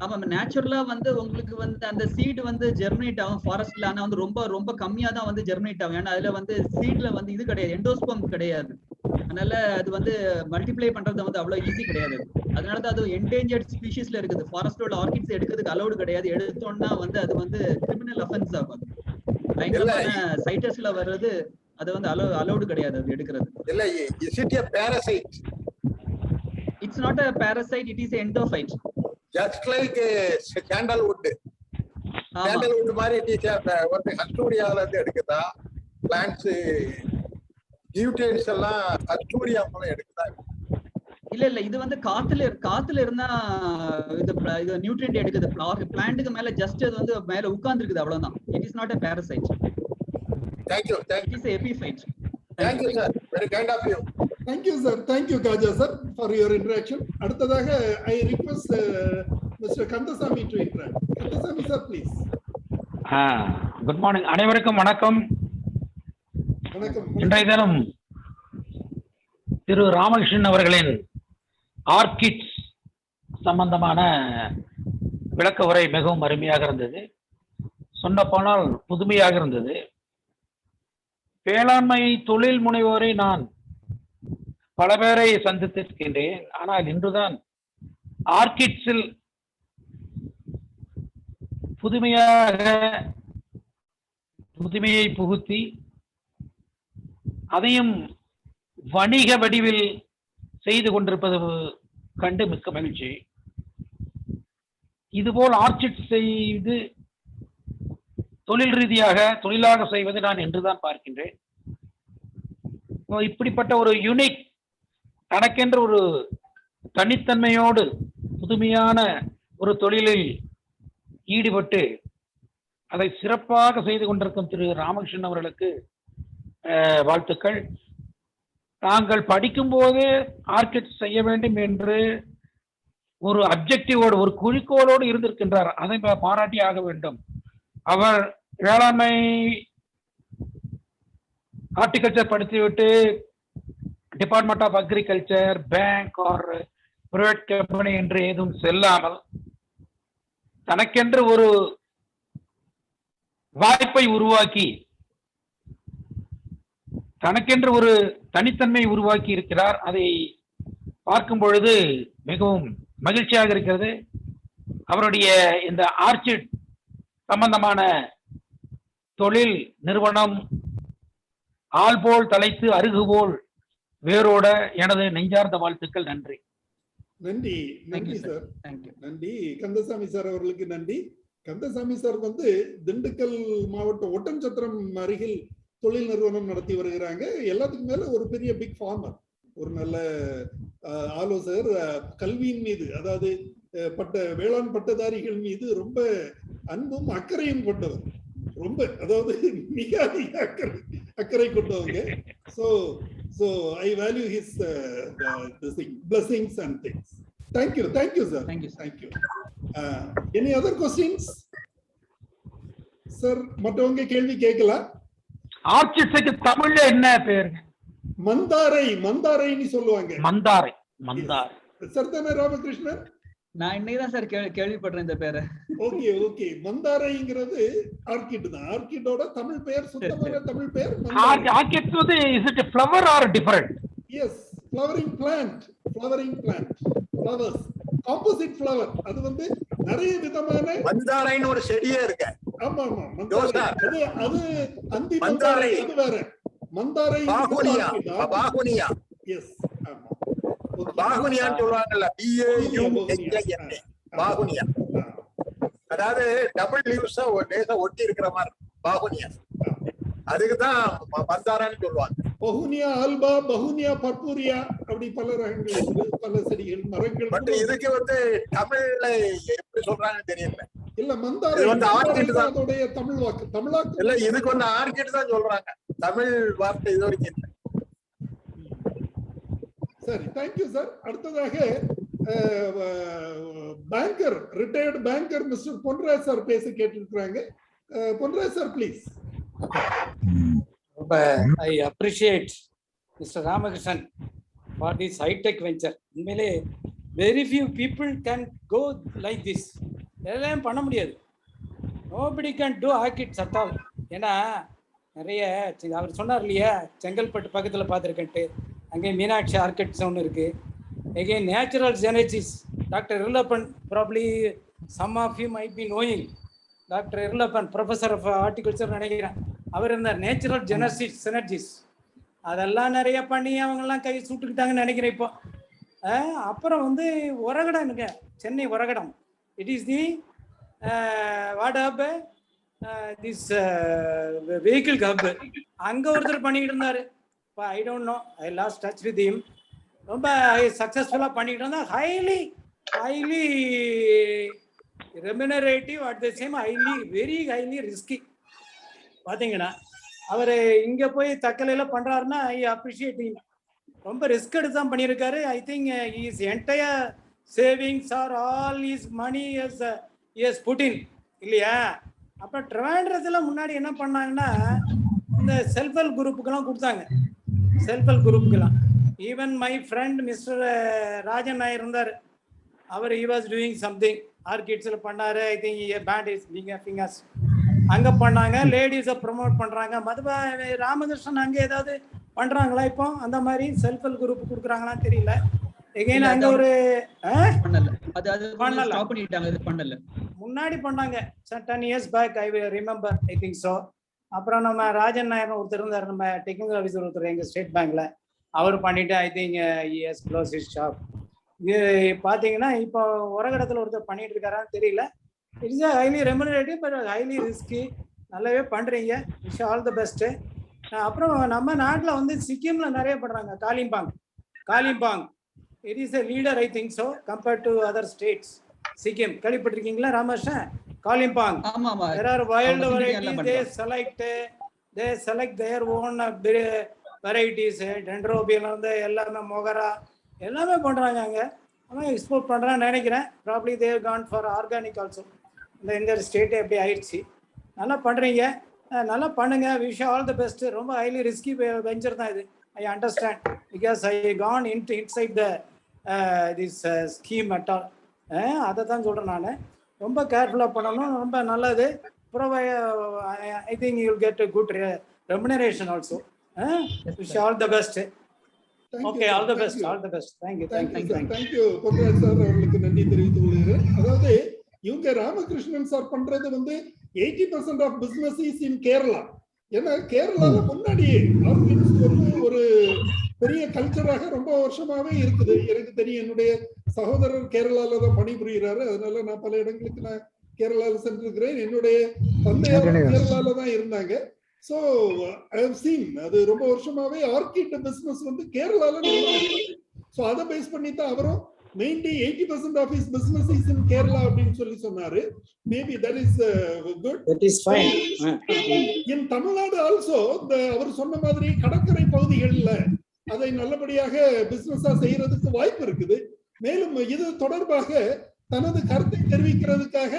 ஆமா நேச்சுரலா வந்து உங்களுக்கு வந்து அந்த சீடு வந்து ஜெர்மினேட் ஆகும் ஃபாரஸ்ட்ல. ஆனா வந்து ரொம்ப ரொம்ப கம்மியா தான் வந்து ஜெர்மினேட் ஆகும். ஏன்னா அதுல வந்து சீட்ல வந்து இது கிடையாது, எண்டோஸ்பம் கிடையாது. அதனால அது வந்து மல்டிப்ளை பண்றது வந்து அவ்வளவு ஈஸி கிடையாது. அதனாலதான் அது என்டேஞ்சர்ட் ஸ்பீஷிஸ்ல இருக்குது. ஃபாரஸ்ட்ல உள்ள ஆர்கிட்ஸ் எடுக்கிறதுக்கு அலௌடு கிடையாது. எடுத்தோம்னா வந்து அது வந்து கிரிமினல் அஃபென்ஸ் ஆகும். பயங்கரமான சைட்டஸ்ல வர்றது அது வந்து அலௌடு கிடையாது அது எடுக்கிறது. இல்ல, is it a parasite? It's not a parasite, it is an endophyte. Just like sandalwood. Sandalwood மாதிரி it is ஒரு அஸ்டூரியால இருந்து எடுக்குதா? பிளான்ட்ஸ் நியூட்ரியன்ட்ஸ் எல்லாம் அஸ்டூரியா மூலம் எடுக்குதா? இல்ல இது வந்து காத்துல இருந்தா இது நியூட்ரியன்ட் எடுக்குது. பிளான்ட்க்கு மேல ஜஸ்ட் அது வந்து மேல உட்கார்ந்து இருக்குது, அவ்வளவுதான். It is not a parasite. Thank you. It is a epiphyte. Thank you, sir. Very kind of you. Thank you, sir. Thank you, Kaja sir, for your interaction. அடுத்ததாக I request Mr. Kandasamy to interact. Kandasamy sir, please. Good morning, அனைவருக்கும் வணக்கம். வணக்கம். இன்றைய தினம் திரு ராமகிருஷ்ணன் அவர்களின் orchids சம்பந்தமான விளக்க உரை மிகவும் அருமையாக இருந்தது. சொன்ன போனால் புதுமையாக இருந்தது. வேளாண்மை தொழில் முனைவோரை நான் பல பேரை சந்தித்திருக்கின்றேன். ஆனால் இன்றுதான் ஆர்கிட்ஸில் புதுமையை புகுத்தி அதையும் வணிக வடிவில் செய்து கொண்டிருப்பது கண்டு மிக்க மகிழ்ச்சி. இதுபோல் ஆர்கிட் செய்து தொழில் ரீதியாக தொழிலாக செய்வது நான் என்றுதான் பார்க்கின்றேன். இப்படிப்பட்ட ஒரு யூனிக், தனக்கென்ற ஒரு தனித்தன்மையோடு புதுமையான ஒரு தொழிலில் ஈடுபட்டு அதை சிறப்பாக செய்து கொண்டிருக்கும் திரு ராமகிருஷ்ணன் அவர்களுக்கு வாழ்த்துக்கள். தாங்கள் படிக்கும் போது ஆர்கிட் செய்ய வேண்டும் என்று ஒரு அப்ஜெக்டிவோடு, ஒரு குறிக்கோளோடு இருந்திருக்கின்றார். அதை பாராட்டி ஆக வேண்டும். அவர் வேளாண்மை ஹார்டிகல்ச்சர் படித்துவிட்டு department of agriculture, bank or private company என்று ஏதும் செல்லாமல் தனக்கென்று ஒரு வாய்ப்பை உருவாக்கி, தனக்கென்று ஒரு தனித்தன்மை உருவாக்கி இருக்கிறார். அதை பார்க்கும் பொழுது மிகவும் மகிழ்ச்சியாக இருக்கிறது. அவருடைய இந்த ஆர்கிட் சம்பந்தமான தொழில் நிறுவனம் ஆள்போல் தலைத்து அருகுபோல் வேரோட எனது நெஞ்சார்ந்த வாழ்த்துக்கள். நன்றி. நன்றி. நன்றி சார். நன்றி கந்தசாமி சார் அவர்களுக்கு நன்றி. கந்தசாமி சார் வந்து திண்டுக்கல் மாவட்டம் ஒட்டன்சத்திரம் அருகில் தொழில் நிறுவனம் நடத்தி வருகிறாங்க. எல்லாத்துக்கும் மேல ஒரு பெரிய பிக் ஃபார்மர், ஒரு நல்ல ஆலோசகர். கல்வியின் மீது, அதாவது வேளாண் பட்டதாரிகள் மீது ரொம்ப அன்பும் அக்கறையும் கொண்டவர். ரொம்ப, அதாவது மிக அதிக அக்கறை கொண்டவங்க. So I value his blessings and things. Thank you sir. Thank you. Any other questions sir? மற்றவங்க கேள்வி கேட்கலாம். ஆர்கிட்ஸுக்கு தமிழ்ல என்ன பேர்? மந்தாரைன்னு சொல்லுவாங்க. மந்தாரை. சர்தான ராமகிருஷ்ணன், நான் இன்னைக்குதான் சார் கேள்விப்படுறேன் இந்த பேரை. ஓகே. மந்தாரைங்கிறது ஆர்கிட் தான். ஆர்கிடோட தமிழ் பெயர், சுத்தமான தமிழ் பெயர் orchid. is it a flower or different? Yes, flowering plant. Flowers, composite flower. அது வந்து நிறைய விதமான மந்தாரைன்னு ஒரு செடியே இருக்கு. ஆமா அது அந்தி மந்தாரை, அது வேற. மந்தாரை பாகுனியா. எஸ், ஆமா. பாகுனியான்னு சொல்லுவாங்கல்ல, பாகுனியா. அதாவது டபுள் லீவ்ஸா ஒட்டி இருக்கிற மாதிரி பாகுனியா. அதுக்குதான் மந்தாரான்னு சொல்லுவாங்க. பகுனியா ஆல்பா, பகுனியா பர்பூரியா, அப்படி பல ரகங்கள் இருக்கு, பல செடிகள், மரங்கள். பட் இதுக்கு வந்து தமிழ்ல எப்படி சொல்றாங்கன்னு தெரியல. இல்ல, மந்தாரை வந்து ஆர்கிட் தான் அதோட தமிழ் வாக்கு. தமிழாக்கு இல்ல, இதுக்கு வந்து ஆர்கிட் தான் சொல்றாங்க. தமிழ் வார்த்தை இது வரைக்கும் இல்லை. சரி, தேங்க்யூ சார். அடுத்ததாக banker, retired banker mister Ponraj sir பேச கேட்டிருக்கிறாங்க. Ponraj sir, please. I appreciate Mr. Ramakrishnan for this high-tech venture. உண்மையிலே very few people can go like this. எல்லாம் பண்ண முடியாது. Nobody can do orchids at all. ஏன்னா நிறைய அவர் சொன்னார் இல்லையா, செங்கல்பட்டு பக்கத்தில் பார்த்துருக்கேன்ட்டு, அங்கே மீனாட்சி ஆர்கிட்ஸ் ஒன்று இருக்குது. Again natural synergies, doctor Irlappan, probably some of you might be knowing doctor Irlappan, professor of horticulture நினைக்கிறேன். அவர் இருந்தார். நேச்சுரல் ஜெனர்ஜிஸ் அதெல்லாம் நிறைய பண்ணி அவங்கெல்லாம் கை சுட்டுக்கிட்டாங்கன்னு நினைக்கிறேன் இப்போ. அப்புறம் வந்து உரகடனுங்க, Chennai Oragadam, it is the what hub, this vehicle hub. அங்கே ஒருத்தர் பண்ணிக்கிட்டு இருந்தார். இப்போ I don't know, I lost touch with him. ரொம்ப சக்ஸஸ்ஃபுல்லாக பண்ணிக்கிட்டு இருந்தால், highly remunerative, at the same very highly risky. பார்த்தீங்கன்னா அவர் இங்கே போய் தக்கலையில் பண்ணுறாருன்னா ஐ அப்ரிஷியேட் ஹிம். ரொம்ப ரிஸ்க் எடுத்து தான் பண்ணியிருக்காரு. I think his entire savings or all his money is put in இல்லையா? அப்புறம் ட்ரிவாண்ட்ரத்தில் முன்னாடி என்ன பண்ணாங்கன்னா, இந்த செல்ஃப் ஹெல்ப் குரூப்புக்கெல்லாம் கொடுத்தாங்க. செல்ஃப் ஹெல்ப் குரூப்புக்கெல்லாம் even my friend mister Rajan Nair இருந்தார். அவர் ஹி வாஸ் டூயிங் சம்திங் ஆர்கிட்ஸில் பண்ணார். I think band is fingers அங்கே பண்ணாங்க. லேடிஸை ப்ரொமோட் பண்ணுறாங்க. மதுபா ராமகிருஷ்ணன் அங்கே ஏதாவது பண்ணுறாங்களா இப்போ? அந்த மாதிரி செல்ஃப் ஹெல்ப் குரூப் கொடுக்குறாங்களான்னு தெரியல. எகைன் அங்கே ஒரு முன்னாடி பண்ணாங்க 10 years back, I remember, I think so. அப்புறம் நம்ம ராஜன் நாயர் ஒருத்தர் இருந்தார், நம்ம டெக்னிக்கல் ஆஃபீஸர் ஒருத்தர் எங்கள் ஸ்டேட் பேங்க்ல, அவர் பண்ணிட்டு I think he's close his shop. இது பார்த்தீங்கன்னா இப்போ உரகடத்தில் ஒருத்தர் பண்ணிட்டு இருக்காரான்னு தெரியல. It's highly remunerative but highly risky. நல்லாவே பண்ணுறீங்க, விஷ் ஆல் த பெஸ்ட்டு. அப்புறம் நம்ம நாட்டில் வந்து சிக்கிம்ல நிறைய பண்ணுறாங்க. Kalimpong it is a leader, I think so, compared to other states. Sikkim கேள்விப்பட்டிருக்கீங்களா Ramakrishnan? காலிம்பாங், there are wild varieties. they select their own varieties. டென்ட்ரோபியன் வந்து எல்லாமே மொகரா எல்லாமே பண்றாங்க அங்க. ஆனால் எக்ஸ்போர்ட் பண்றான்னு நினைக்கிறேன். Probably they have gone for organic also. இந்த ஸ்டேட் எப்படி ஆயிடுச்சு. நல்லா பண்றீங்க, நல்லா பண்ணுங்க. Wish all the best. ரொம்ப ஹைலி ரிஸ்கி வெஞ்சர் தான் இது. I understand because I can inside the this scheme at all. அதை தான் சொல்கிறேன் நான். ரொம்ப கேர்ஃபுல்லாக பண்ணணும், ரொம்ப நல்லது. அப்புறம் I think you will get a good remuneration also. Wish all the best. Okay, all the best, all the best. Thank you Ponraj sir அவர்களுக்கு நன்றி தெரிவித்துக் கொள்கிறேன். அதாவது இவங்க ராமகிருஷ்ணன் சார் பண்றது வந்து 80% of business is in Kerala. ஏன்னா கேரளால முன்னாடியே ஆர்கிட்ஸ் வந்து ஒரு பெரிய கல்ச்சராக ரொம்ப வருஷமாவே இருக்குது. எனக்கு தெரியும், என்னுடைய சகோதரர் கேரளால தான் பணிபுரிகிறாரு. அதனால நான் பல இடங்களுக்கு நான் கேரளால சென்றிருக்கிறேன். என்னுடைய தந்தையார் கேரளால தான் இருந்தாங்க. ஸோ ஐ ஹவ் சீன் அது ரொம்ப வருஷமாவே ஆர்கிட் பிசினஸ் வந்து கேரளால நல்லா இருக்குது. ஸோ அதை பேஸ் பண்ணி தான் அவரும் mainly 80% of his business is in Kerala அப்படின்னு சொல்லி சொன்னாரு. Maybe that is good. That is fine. In Tamil Nadu also அவர் சொன்ன மாதிரி கடற்கரை பகுதிகளில் அதை நல்லபடியாக பிசினஸா செய்யறதுக்கு வாய்ப்பு இருக்குது. மேலும் இது தொடர்பாக தனது கருத்தை தெரிவிக்கிறதுக்காக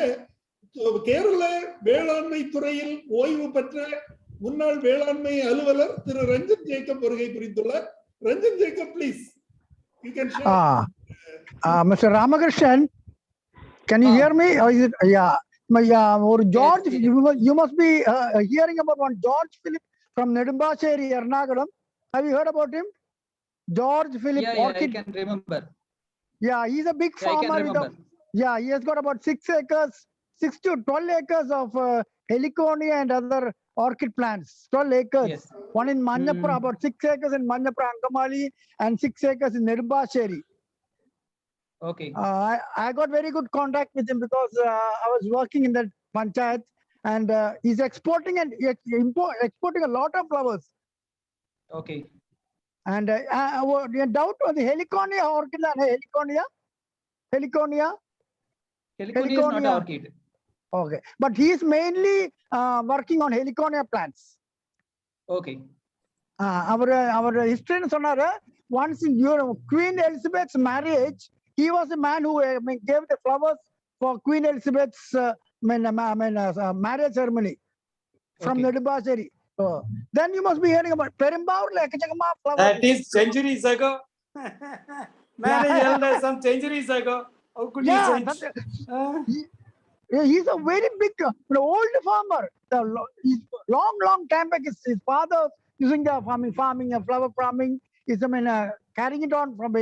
கேரள வேளாண்மை துறையில் ஓய்வு பெற்ற முன்னாள் வேளாண்மை அலுவலர் திரு ரஞ்சன் ஜேக்கப் வருகை புரிந்துள்ளார். Ranjan Jacob, please, you can share. Mr. Ramakrishnan, can you hear me? Or George, you must be hearing about one George Philip from Nedumbassery, Ernakulam. Have you heard about him? George Philip. Yeah, I can remember. Yeah, he's a big farmer. He has got about 6 to 12 acres of heliconia and other orchid plants. 12 acres. Yes. One in Manjapura, about 6 acres in Manjapura, Angamali, and 6 acres in Nedumbassery. Okay. I got very good contact with him because I was working in that panchayat, and he's exporting exporting a lot of flowers. Okay. And doubt on the heliconia orchid, heliconia is not an orchid. Okay, but he is mainly working on heliconia plants. Okay. Our history சொன்னாரு, once in Queen Elizabeth's marriage, he was the man who gave the flowers for Queen Elizabeth's marriage ceremony from Nedumbassery. So then you must be hearing about Perumbavoor flowers. That is centuries ago. Marriage held some centuries ago. How could you change? He's a very big, old farmer. Long time back, his father using the farming, flower farming. is carrying it on from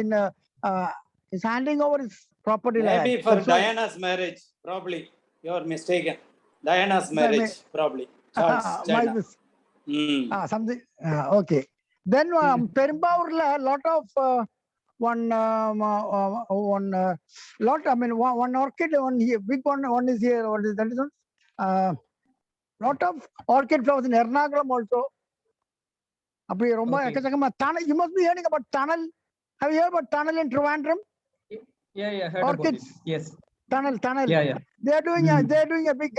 is handing over his property. Maybe land. for That's why- Diana's marriage, probably. You're mistaken. Diana's Sir, marriage, probably. Charles, my Diana. something okay. Then Perumbavoorla lot of one lot. I mean one orchid, one here, big one is here. What is that? Is lot of orchid flowers in Ernakulam also. அப்படி ரொம்ப Okay. எக்கச்சக்கமா tunnel. You must be hearing about tunnel. Have you heard about tunnel in Trivandrum? Yeah, heard about it. Orchids. Yes. Tunnel. Yeah. They are doing a big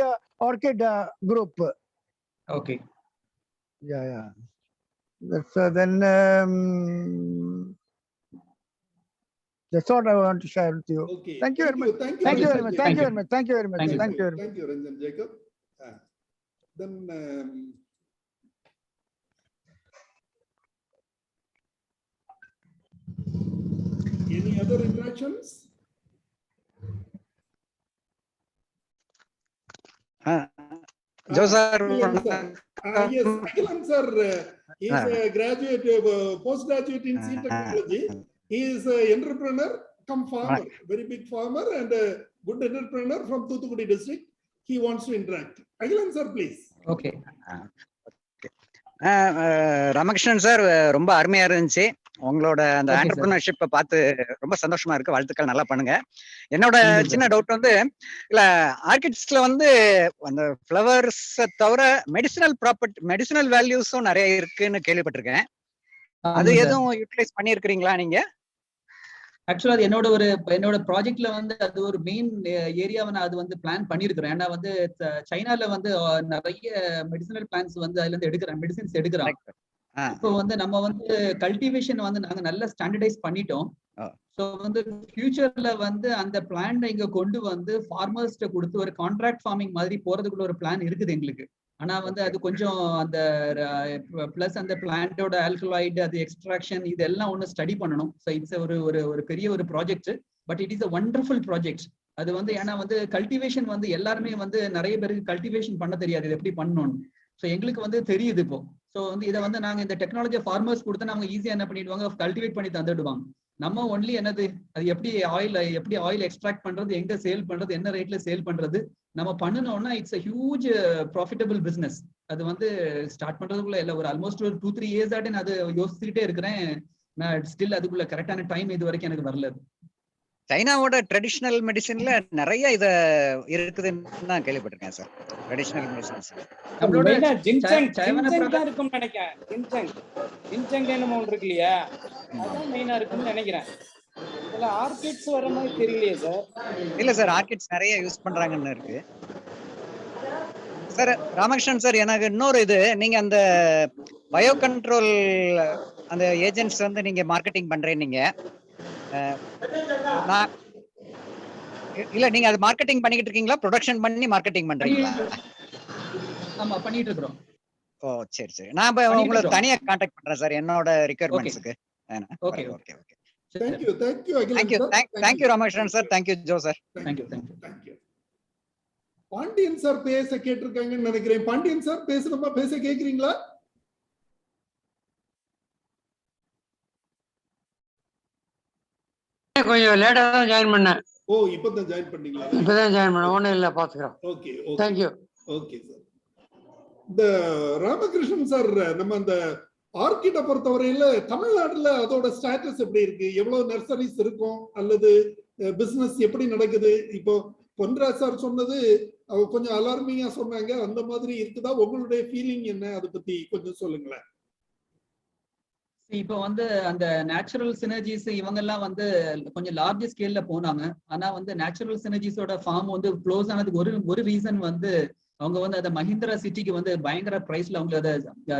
orchid group. Okay. Yeah. That's then that's what I want to share with you. Okay. Thank you very much. Thank Thank you you very much. Thank Thank you you. very much. Thank you very much. Thank you. Thank you very much. Thank you, Ranjan Jacob. Then any other interactions? Joe sir, Agilan sir. Yes, Agilan sir is a graduate, postgraduate in seed technology. He is an entrepreneur, come farmer, very big farmer and a good entrepreneur from Thoothukudi district. He wants to interact. Agilan sir, please. Okay. Ramakrishnan sir ரொம்ப அருமையா இருந்துச்சு. உங்களோட அந்த Okay, sir. ஆண்டர்பிரினர்ஷிப்பை பார்த்து ரொம்ப சந்தோஷமா இருக்கு. வாழ்த்துக்கள், நல்லா பண்ணுங்க. என்னோட Thank you, sir. சின்ன டவுட் வந்து, இல்ல ஆர்கிட்ஸ்ல வந்து அந்த ஃப்ளவர்ஸ் தவிர மெடிசினல் வேல்யூஸும் நிறைய இருக்குன்னு கேள்விப்பட்டிருக்கேன். அது ஆமா sir. எதுவும் யூட்டிலைஸ் பண்ணியிருக்கிறீங்களா நீங்க? ஆக்சுவலா அது என்னோட ப்ராஜெக்ட்ல வந்து அது ஒரு மெயின் ஏரியாவை நான் அது வந்து பிளான் பண்ணிருக்கிறேன். ஏன்னா வந்து சைனால வந்து நிறைய மெடிசினல் பிளான்ஸ் வந்து அதுல இருந்து எடுக்கிறேன், மெடிசின்ஸ் எடுக்கிறோம். இப்போ வந்து நம்ம வந்து கல்டிவேஷன் வந்து நாங்க நல்லா ஸ்டாண்டர்டைஸ் பண்ணிட்டோம். ஸோ வந்து ஃபியூச்சர்ல வந்து அந்த பிளான் இங்க கொண்டு வந்து ஃபார்மர்ஸ்ட கொடுத்து ஒரு கான்ட்ராக்ட் ஃபார்மிங் மாதிரி போறதுக்குள்ள ஒரு பிளான் இருக்குது எங்களுக்கு. ஆனா வந்து அது கொஞ்சம் அந்த பிளஸ் அந்த பிளான்டோட ஆல்கலாய்டு, அது எக்ஸ்ட்ராக்ஷன், இதெல்லாம் ஒன்று ஸ்டடி பண்ணணும். ஸோ இட்ஸ் ஒரு பெரிய ஒரு project. But it is a wonderful project. அது வந்து ஏன்னா வந்து கல்டிவேஷன் வந்து எல்லாருமே வந்து நிறைய பேருக்கு கல்டிவேஷன் பண்ண தெரியாது, இது எப்படி பண்ணணும்னு. ஸோ எங்களுக்கு வந்து தெரியுது இப்போ. ஸோ வந்து இதை வந்து நாங்க இந்த டெக்னாலஜி ஃபார்மர்ஸ் கொடுத்தா அவங்க ஈஸியா என்ன பண்ணிடுவாங்க, கல்டிவேட் பண்ணி தந்துடுவாங்க. நம்ம ஒன்லி என்னது, அது எப்படி ஆயில் எக்ஸ்ட்ராக்ட் பண்றது, எங்க சேல் பண்றது, என்ன ரேட்ல சேல் பண்றது நம்ம பண்ணணும்னா it's a huge profitable business. அது வந்து ஸ்டார்ட் பண்றதுக்குள்ள இல்ல ஒரு ஆல்மோஸ்ட் ஒரு 2-3 years ஆட்டு நான் அது யோசிச்சுட்டே இருக்கிறேன். நான் ஸ்டில் அதுக்குள்ள கரெக்டான டைம் இது வரைக்கும் எனக்கு வரல. சைனாவோட ட்ரெடிஷனல் மெடிசின்ல நிறைய இத இருக்குதுன்னு தான் கேள்விப்பட்டிருக்கேன் சார். ட்ரெடிஷனல் மெடிசின்ஸ் நம்மளோட ஜின்செங் சைவன தான் இருக்கும்னு நினைக்கிறேன். ஜின்செங் என்னமோ ஒன்று இருக்கு இல்லையா, அதான் மெயினா இருக்கும்னு நினைக்கிறேன். இதுல ஆர்கிட்ஸ் வர மாதிரி தெரியலையே சார். இல்ல சார், ஆர்கிட்ஸ் நிறைய யூஸ் பண்றாங்கன்னு இருக்கு சார். ராமகிருஷ்ணன் சார், எனக்கு இன்னொரு இது, நீங்க அந்த பயோ கண்ட்ரோல் அந்த ஏஜென்ட்ஸ் வந்து நீங்க மார்க்கெட்டிங் பண்றீங்க. இல்ல நீங்க அது மார்க்கெட்டிங் பண்ணிட்டு இருக்கீங்களா, ப்ரொடக்ஷன் பண்ணி மார்க்கெட்டிங் பண்றீங்களா? ஆமா பண்ணிட்டு இருக்கோம். ஓ சரி. நான் உங்களை தனியா கான்டாக்ட் பண்றேன் சார் என்னோட ரிக்வயர்மெண்ட்ஸ்க்கு. Okay. Thank you, Agilan sir. Thank you Ramakrishnan sir. Thank you Joe sir. Thank you. Pandian sir பேச கேட்டிருக்காங்கன்னு நினைக்கிறேன். பாண்டியன் சார் பேசணுமா, பேச கேக்குறீங்களா? கொஞ்சம் லேட்டா தான் ஜாயின் பண்ணேன். ஓ இப்பதான் ஜாயின் பண்ணீங்களா? இப்பதான் ஜாயின் பண்ணேன். ஒண்ணும் இல்ல, பாத்துக்கிறோம். Okay. Thank you. Okay sir. இந்த ராமகிருஷ்ணன் சார், நம்ம அந்த ஆர்கிட பொறுத்தவரையில தமிழ்நாட்டுல அதோட ஸ்டேட்டஸ் எப்படி இருக்கு? எவ்வளவு நர்சரிஸ் இருக்கும் அல்லது பிசினஸ் எப்படி நடக்குது? இப்போ பொன்ராஜ் சார் சொன்னது கொஞ்சம் அலார்மிங்கா சொன்னாங்க, அந்த மாதிரி இருக்குதா? உங்களுடைய ஃபீலிங் என்ன, அதை பத்தி கொஞ்சம் சொல்லுங்களேன். இப்போ வந்து அந்த நேச்சுரல் சினர்ஜிஸ் இவங்க எல்லாம் வந்து கொஞ்சம் லார்ஜ் ஸ்கேல்ல போனாங்க. ஆனா வந்து நேச்சுரல் சினர்ஜிஸோட ஃபார்ம் வந்து க்ளோஸ் ஆனதுக்கு ஒரு ரீசன் வந்து அவங்க வந்து அந்த மஹிந்திரா சிட்டிக்கு வந்து பயங்கர பிரைஸ்ல அவங்க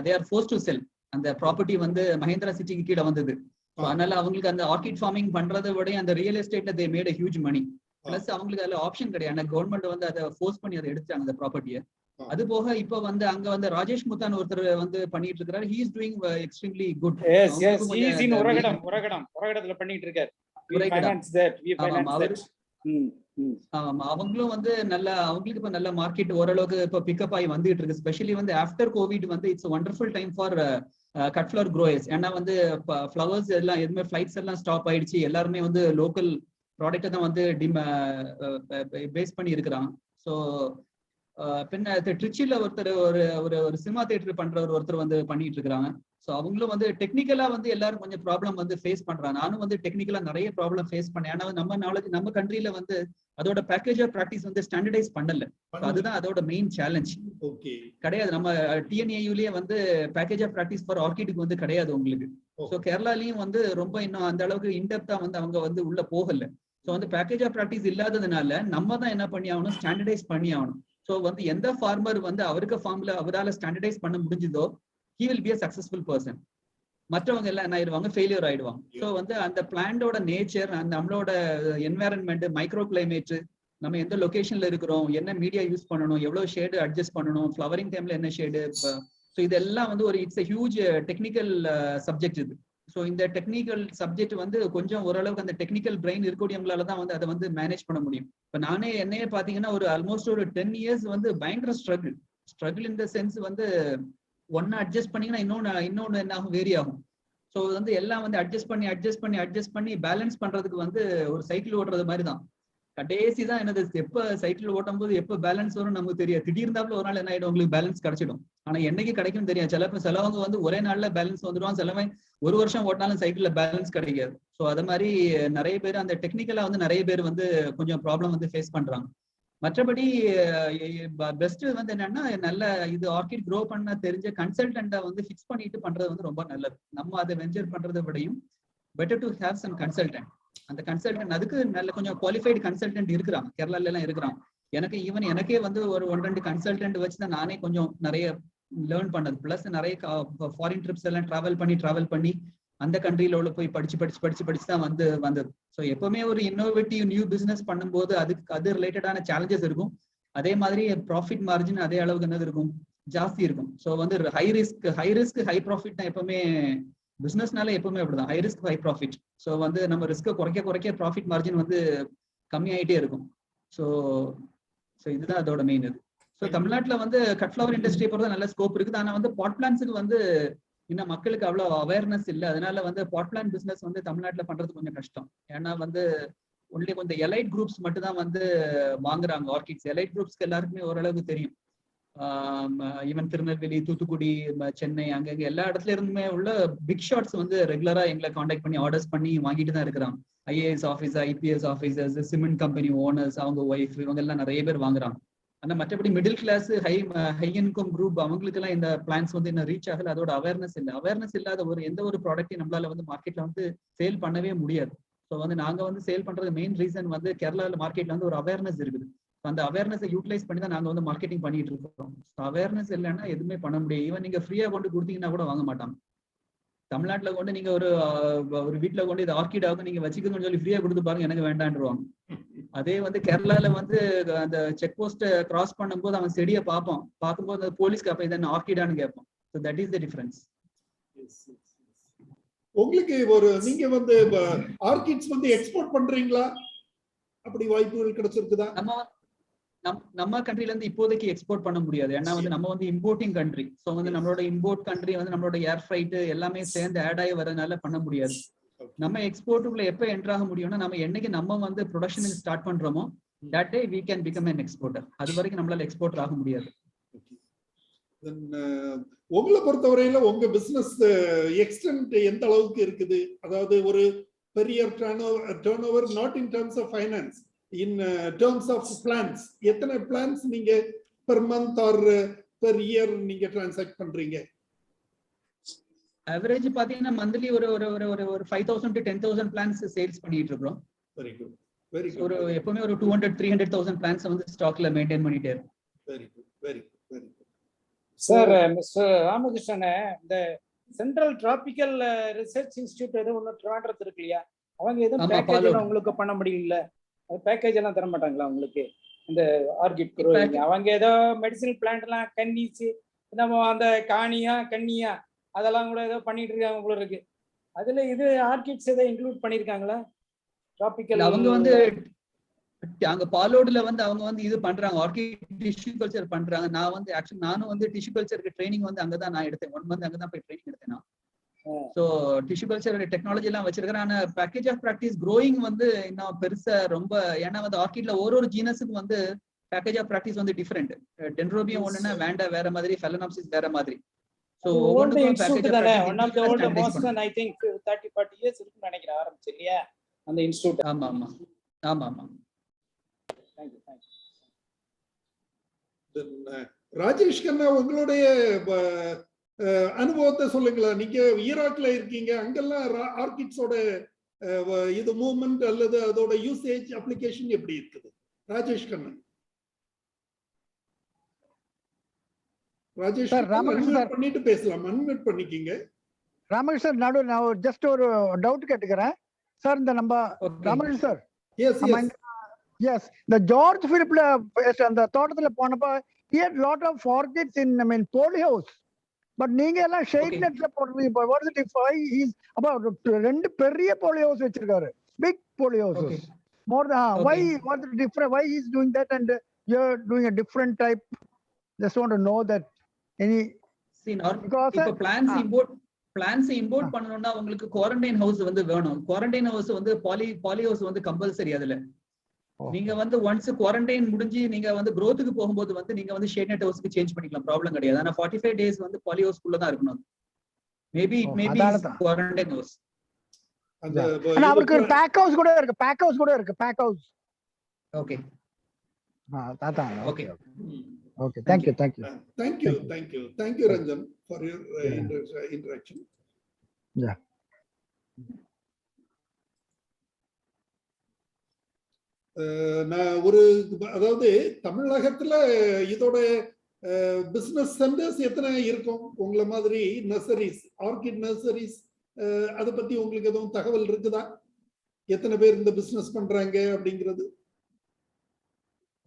they are forced to sell. அந்த ப்ராப்பர்ட்டி வந்து மஹிந்திரா சிட்டிக்கு கீழே வந்தது. அதனால அவங்களுக்கு அந்த ஆர்கிட் ஃபார்மிங் பண்றதை விட அந்த ரியல் எஸ்டேட்ல they made a huge money. Plus அவங்களுக்கு அதுல ஆப்ஷன் கிடையாது, கவர்மெண்ட் வந்து அதை ஃபோர்ஸ் பண்ணி அதை எடுத்தாங்க அந்த ப்ராப்பர்ட்டியை. அது போக இப்ப வந்து அங்க வந்து ராஜேஷ் முத்தான் ஒருத்தர் வந்து பண்ணிட்டு இருக்காரு. he is doing extremely good. Yes, he is in உரகடத்துல பண்ணிட்டு இருக்காரு. ஆமா, அவங்களும் வந்து அவங்களுக்கு இப்ப நல்ல மார்க்கெட் ஓரளவுக்கு இப்ப பிக்கப் ஆகி வந்துட்டு இருக்கு. ஸ்பெஷலி வந்து ஆஃப்டர் கோவிட் வந்து it's wonderful time for cut flower growers. ஏன்னா வந்து ஃபிளவர்ஸ் எல்லாம் எதுவுமே ஃபிளைட்ஸ் எல்லாம் ஸ்டாப் ஆயிடுச்சு. எல்லாருமே வந்து லோக்கல் ப்ராடக்ட்டை தான் வந்து பேஸ் பண்ணி இருக்கிறாங்க. ஸோ பின்ன ட்ரிச்சில ஒருத்தர் ஒரு சினிமா தியேட்டர் ஒருத்தர் வந்து பண்ணிட்டு இருக்காங்க. ஸோ அவங்களும் வந்து டெக்னிக்கலா வந்து எல்லாரும் கொஞ்சம் ப்ராப்ளம் வந்து ஃபேஸ் பண்றாங்க. நானும் வந்து டெக்னிக்கலா நிறைய ப்ராப்ளம் ஃபேஸ் பண்ணேன். ஏன்னா நம்ம நாலேஜ் நம்ம கண்ட்ரில வந்து அதோட பேக்கேஜ் ஆஃப் ப்ராக்டிஸ் வந்து ஸ்டாண்டர்டைஸ் பண்ணல. அதுதான் அதோட மெயின் சேலஞ்ச். கிடையாது. நம்ம டிஎன்ஏயுலயே வந்து பேக்கேஜ் ஆஃப் ப்ராக்டிஸ் ஃபார் ஆர்கிடுக்கு வந்து கிடையாது உங்களுக்கு. ஸோ கேரளாலையும் வந்து ரொம்ப இன்னும் அந்த அளவுக்கு இன்டெப்தா வந்து அவங்க வந்து உள்ள போகல. ஸோ வந்து பேக்கேஜ் ஆஃப் ப்ராக்டிஸ் இல்லாததுனால நம்ம தான் என்ன பண்ணி ஆகணும், ஸ்டாண்டர்டைஸ் பண்ணி ஆகணும். ஸோ வந்து எந்த ஃபார்மர் வந்து அவருக்கு ஃபார்ம்ல அவரால் ஸ்டாண்டர்டைஸ் பண்ண முடிஞ்சதோ he will be a successful person. மற்றவங்க எல்லாம் என்ன ஆயிடுவாங்க, ஃபெயிலியர் ஆயிடுவாங்க. ஸோ வந்து அந்த பிளான்டோட நேச்சர், அந்த நம்மளோட என்வாரன்மெண்ட், மைக்ரோ கிளைமேட், நம்ம எந்த லொகேஷன்ல இருக்கிறோம், என்ன மீடியா யூஸ் பண்ணணும், எவ்வளவு ஷேடு அட்ஜஸ்ட் பண்ணணும், ஃப்ளவரிங் டைம்ல என்ன ஷேடு, ஸோ இதெல்லாம் வந்து ஒரு இட்ஸ் ஹியூஜ் டெக்னிக்கல் சப்ஜெக்ட் இது. ஸோ இந்த டெக்னிக்கல் சப்ஜெக்ட் வந்து கொஞ்சம் ஓரளவுக்கு அந்த டெக்னிக்கல் பிரெயின் இருக்கக்கூடியவங்களால தான் வந்து அதை வந்து மேனேஜ் பண்ண முடியும். இப்போ நானே என்னையே பார்த்தீங்கன்னா ஒரு ஆல்மோஸ்ட் ஒரு 10 years வந்து பயங்கர ஸ்ட்ரகிள் இன் த சென்ஸ் வந்து ஒன்னு அட்ஜஸ்ட் பண்ணீங்கன்னா இன்னொன்னு என்ன ஆகும், வேரி ஆகும். ஸோ வந்து எல்லாம் வந்து அட்ஜஸ்ட் பண்ணி பேலன்ஸ் பண்றதுக்கு வந்து ஒரு சைக்கிள் ஓட்டுறது மாதிரி தான். கடைசி தான் என்னது, எப்ப சைக்கிள் ஓட்டும் போது எப்ப பேலன்ஸ் வரும் நமக்கு தெரியாது. திடீர்னாப்புல ஒரு நாள் என்ன ஆயிடும், உங்களுக்கு பேலன்ஸ் கிடைச்சிடும். ஆனா என்னைக்கு கிடைக்கும் தெரியாது. சிலவங்க வந்து ஒரே நாள்ல பேலன்ஸ் வந்துடுவாங்க, சிலவங்க ஒரு வருஷம் ஓட்டினாலும் சைக்கிள்ல பேலன்ஸ் கிடைக்காது. ஸோ அது மாதிரி நிறைய பேர் அந்த டெக்னிக்கலா வந்து நிறைய பேர் வந்து கொஞ்சம் ப்ராப்ளம் வந்து ஃபேஸ் பண்றாங்க. மற்றபடி பெஸ்ட் வந்து என்னன்னா, நல்ல இது ஆர்கிட் க்ரோ பண்ண தெரிஞ்ச கன்சல்டன்ட்டை வந்து ஃபிக்ஸ் பண்ணிட்டு பண்றது வந்து ரொம்ப நல்லது. நம்ம அதை வெஞ்சர் பண்றதை விடையும் better to have some consultant. அந்த கன்சல்டன்ட் அதுக்கு நல்ல கொஞ்சம் குவாலிஃபைடு கன்சல்டன்ட் இருக்கிறாங்க, கேரளால எல்லாம் இருக்கிறாங்க. எனக்கே வந்து ஒரு 1-2 கன்சல்டன்ட் வச்சு தான் நானே கொஞ்சம் நிறைய லேர்ன் பண்ணது. பிளஸ் நிறைய ஃபாரின் ட்ரிப்ஸ் எல்லாம் டிராவல் பண்ணி அந்த கண்ட்ரியில உள்ள போய் படிச்சு தான் வந்தது. ஸோ எப்பவுமே ஒரு இன்னோவேட்டிவ் நியூ பிசினஸ் பண்ணும்போது அது ரிலேட்டடான சேலஞ்சஸ் இருக்கும். அதே மாதிரி ப்ராஃபிட் மார்ஜின் அதே அளவுக்கு என்னது இருக்கும், ஜாஸ்தி இருக்கும். ஸோ வந்து ஹை ரிஸ்க் ஹை ப்ராஃபிட் தான் எப்பவுமே பிசினஸ்னால எப்பவுமே அப்படிதான், high risk high profit. So வந்து நம்ம ரிஸ்க்கை குறைக்க ப்ராஃபிட் மார்ஜின் வந்து கம்மியாயிட்டே இருக்கும். ஸோ இதுதான் அதோட மெயின் இது. ஸோ தமிழ்நாட்டில் வந்து கட் ஃபிளவர் இண்டஸ்ட்ரியை பொறுத்த நல்ல ஸ்கோப் இருக்குது. ஆனால் வந்து பாட் பிளான்ஸுக்கு வந்து இன்னும் மக்களுக்கு அவ்வளோ அவேர்னஸ் இல்லை. அதனால வந்து பாட் பிளான்ட் பிசினஸ் வந்து தமிழ்நாட்டில் பண்றது கொஞ்சம் கஷ்டம். ஏன்னா வந்து ஒன்லி கொஞ்சம் எலைட் குரூப்ஸ் மட்டும் தான் வந்து வாங்குறாங்க ஆர்கிட்ஸ். எலைட் குரூப்ஸ்க்கு எல்லாருக்குமே ஓரளவுக்கு தெரியும். ஈவன் திருநெல்வேலி, தூத்துக்குடி, சென்னை, அங்கங்க எல்லா இடத்துல இருந்துமே உள்ள பிக் ஷாட்ஸ் வந்து ரெகுலரா எங்களை காண்டாக்ட் பண்ணி ஆர்டர்ஸ் பண்ணி வாங்கிட்டு தான் இருக்கிறாங்க. IAS officer, IPS officers, cement company owners, அவங்க ஒய்ஃப், இவங்க எல்லாம் நிறைய பேர் வாங்குறாங்க. ஆனா மற்றபடி middle class, high income group அவங்களுக்கு எல்லாம் இந்த பிளான்ஸ் வந்து இன்னும் ரீச் ஆகல. அதோட அவேர்னஸ் இல்லாத எந்த ஒரு ப்ராடக்ட்டையும் நம்மளால வந்து மார்க்கெட்ல வந்து சேல் பண்ணவே முடியாது. ஸோ வந்து நாங்க வந்து சேல் பண்றது மெயின் ரீசன் வந்து கேரளாவில் மார்க்கெட்ல வந்து ஒரு அவேர்னஸ் இருக்குது. அந்த அவேர்னஸை யூட்டிலைஸ் பண்ணி தான் நாங்க வந்து மார்க்கெட்டிங் பண்ணிட்டு இருக்கோம். அவேர்னஸ் இல்லைன்னா எதுவுமே பண்ண முடியாது. ஈவன் நீங்க ஃப்ரீயா கொண்டு கொடுத்தீங்கன்னா கூட வாங்க மாட்டாங்க. தமிழ்நாட்டுல கொண்டு நீங்க ஒரு வீட்டுல கொண்டு இது ஆர்கிட் ஆகும் நீங்க வச்சுக்கணும்னு சொல்லி ஃப்ரீயா கொடுத்து பாருங்க, எனக்கு வேண்டான்ருவாங்க. அதே வந்து கேரளால வந்து அந்த செக் போஸ்ட் கிராஸ் பண்ணும்போது அவன் செடியை பார்க்கும்போது போலீஸ்க்கு அப்ப இதை ஆர்கிடான்னு கேட்பான். So that is the difference. உங்களுக்கு நீங்க வந்து ஆர்கிட்ஸ் வந்து எக்ஸ்போர்ட் பண்றீங்களா? அப்படி வாய்ப்புகள் கிடைச்சிருக்குதா? நம்ம கண்ட்ரில இருந்து இப்போதைக்கு எக்ஸ்போர்ட் பண்ண முடியாது. ஏன்னா வந்து நம்ம வந்து இம்போர்ட்டிங் கண்ட்ரி. ஸோ வந்து நம்மளோட இம்போர்ட் கண்ட்ரி வந்து நம்மளோட ஏர் ஃப்ரைட் எல்லாமே சேர்ந்து ஆட் ஆகி வரதுனால பண்ண முடியாது. நம்ம எக்ஸ்போர்ட்டுக்குள்ள எப்ப என்டர் ஆக முடியும்னா, நம்ம என்னைக்கு நம்ம வந்து ப்ரொடக்ஷனுக்கு ஸ்டார்ட் பண்றோமோ that day we can become an exporter. அது வரைக்கும் நம்மளால எக்ஸ்போர்ட் ஆக முடியாது. உங்களை பொறுத்தவரையில உங்க பிசினஸ் எக்ஸ்டென்ட் எந்த அளவுக்கு இருக்குது? அதாவது ஒரு பெரிய turnover not in terms of finance, in terms of plans, எத்தனை plans நீங்க per month or per year நீங்க transact பண்றீங்க? ஆவரேஜ் பாத்தீங்கன்னா மந்த்லி ஒரு 5,000 to 10,000 plans சேல்ஸ் பண்ணிட்டு இருக்கோம். Very good, very good. ஒரு எப்பவுமே ஒரு 200-300,000 plans வந்து ஸ்டாக்ல மெயின்டைன் பண்ணிட்டே இருக்கோம். Very good, very good, very good. Sir, mister Ramakrishnan, இந்த சென்ட்ரல் டிராபிக்கல் ரிசர்ச் இன்ஸ்டிடியூட் ஏதோ ஒன்று ட்ரிவாண்ட்ரத்தில் இருக்கு இல்லையா, அவங்க எதுவும் பேக்கேஜ் எல்லாம் உங்களுக்கு பண்ண முடியல? அது பேக்கேஜ் எல்லாம் தர மாட்டாங்களா உங்களுக்கு? இந்த ஆர்கிட் குரோயிங் அவங்க ஏதோ மெடிசினல் பிளான்ட் எல்லாம் கன்னிச்சு நம்ம அந்த கன்னியா அதெல்லாம் கூட ஏதோ பண்ணிட்டு இருக்காங்க போல இருக்கு. அதுல இது ஆர்கிட்ஸ் ஏதோ இன்க்ளூட் பண்ணிருக்காங்களா? டிராபிக்கல் அவங்க வந்து அங்க பாலோடுல வந்து அவங்க வந்து இது பண்றாங்க, ஆர்கிட் டிஷ்யூ கல்ச்சர் பண்றாங்க. நான் வந்து ஆக்சுவலி நானும் வந்து டிஷ்யூ கல்ச்சருக்கு ட்ரைனிங் வந்து அங்கதான் நான் எடுத்தேன். 1 month அங்கதான் போய் ட்ரைனிங் எடுத்தேன் நான். ஸோ டிஷ்யூ கல்ச்சர் டெக்னாலஜி எல்லாம் வச்சிருக்கிறேன். ஆனா பேக்கேஜ் ஆஃப் ப்ராக்டிஸ் க்ரோயிங் வந்து இன்னும் பெருசா ரொம்ப, ஏன்னா வந்து ஆர்கிட்ல ஒரு ஜீனஸுக்கு வந்து பேக்கேஜ் ஆஃப் ப்ராக்டிஸ் வந்து டிஃபரெண்ட். டென்ட்ரோபியம் ஒண்ணுன்னா வேண்டா வேற மாதிரி, ஃபெலனாப்சிஸ் வேற மாதிரி. ஸோ ஒவ்வொன்றுக்கும் package of practice one of the old most I think 30-40 years இருக்குன்னு நினைக்கிறேன் ஆரம்பிச்சு இல்லையா அந்த இன்ஸ்டிடியூட். ஆமா ஆமா ஆமா ஆமா. தேங்க்யூ. ராஜேஷ் கண்ணா, உங்களுடைய அனுபவத்தை சொல்லுங்களேன். நீங்க ஈராக்ல இருக்கீங்க, அங்கெல்லாம் ஆர்கிட்ஸோட இது மூவ்மெண்ட் அல்லது அதோட யூசேஜ் அப்ளிகேஷன் எப்படி இருக்குது? ராஜேஷ் கண்ணா. ராஜேஷ் அன்மியூட் பண்ணிட்டு பேசலாம். அன்மியூட் பண்ணிக்கிங்க. ராமகிருஷ்ணன் நடு நான் ஜஸ்ட் ஒரு டவுட் கேட்டுக்கிறேன் சார். இந்த நம்ம ராமகிருஷ்ணன் சார், எஸ் இந்த ஜார்ஜ் பிலிப்ல அந்த தோட்டத்துல போனப்ப he had lot of orchids in poly house, but நீங்க எல்லாம் ஷேட் நெட்ல போடுறீங்க. what is it why he's about 2 பெரிய poly house வச்சிருக்காரு, big poly houses more than why, what is different, why he's doing that and you're doing a different type? Just want to know that any because இப்ப plans import பண்ணனும்னா உங்களுக்கு quarantine house வந்து வேணும். Quarantine house வந்து poly house வந்து compulsory. அதுல நீங்க வந்து ஒன்ஸ் குவாரண்டைன் முடிஞ்சு நீங்க வந்து growthக்கு போகும்போது வந்து நீங்க வந்து ஷேட் நெட் ஹவுஸ்க்கு சேஞ்ச் பண்ணிக்கலாம், ப்ராப்ளம் கிடையாது. ஆனா 45 days வந்து பாலி ஹவுஸ் குள்ள தான் இருக்கணும். Maybe quarantine house. ஆனா அவருக்கு ஒரு பேக் ஹவுஸ் கூட இருக்கு, பேக் ஹவுஸ். ஓகே தாத்தா. Okay thank you Ranjan for your interaction. Yeah. நான் ஒரு அதாவது தமிழகத்துல இதோட பிசினஸ் சென்டர்ஸ் எத்தனை இருக்கும்? உங்களை மாதிரி நர்சரிஸ், ஆர்கிட் நர்சரிஸ், அதை பத்தி உங்களுக்கு எதுவும் தகவல் இருக்குதா? எத்தனை பேர் இந்த பிசினஸ் பண்றாங்க அப்படிங்கிறது?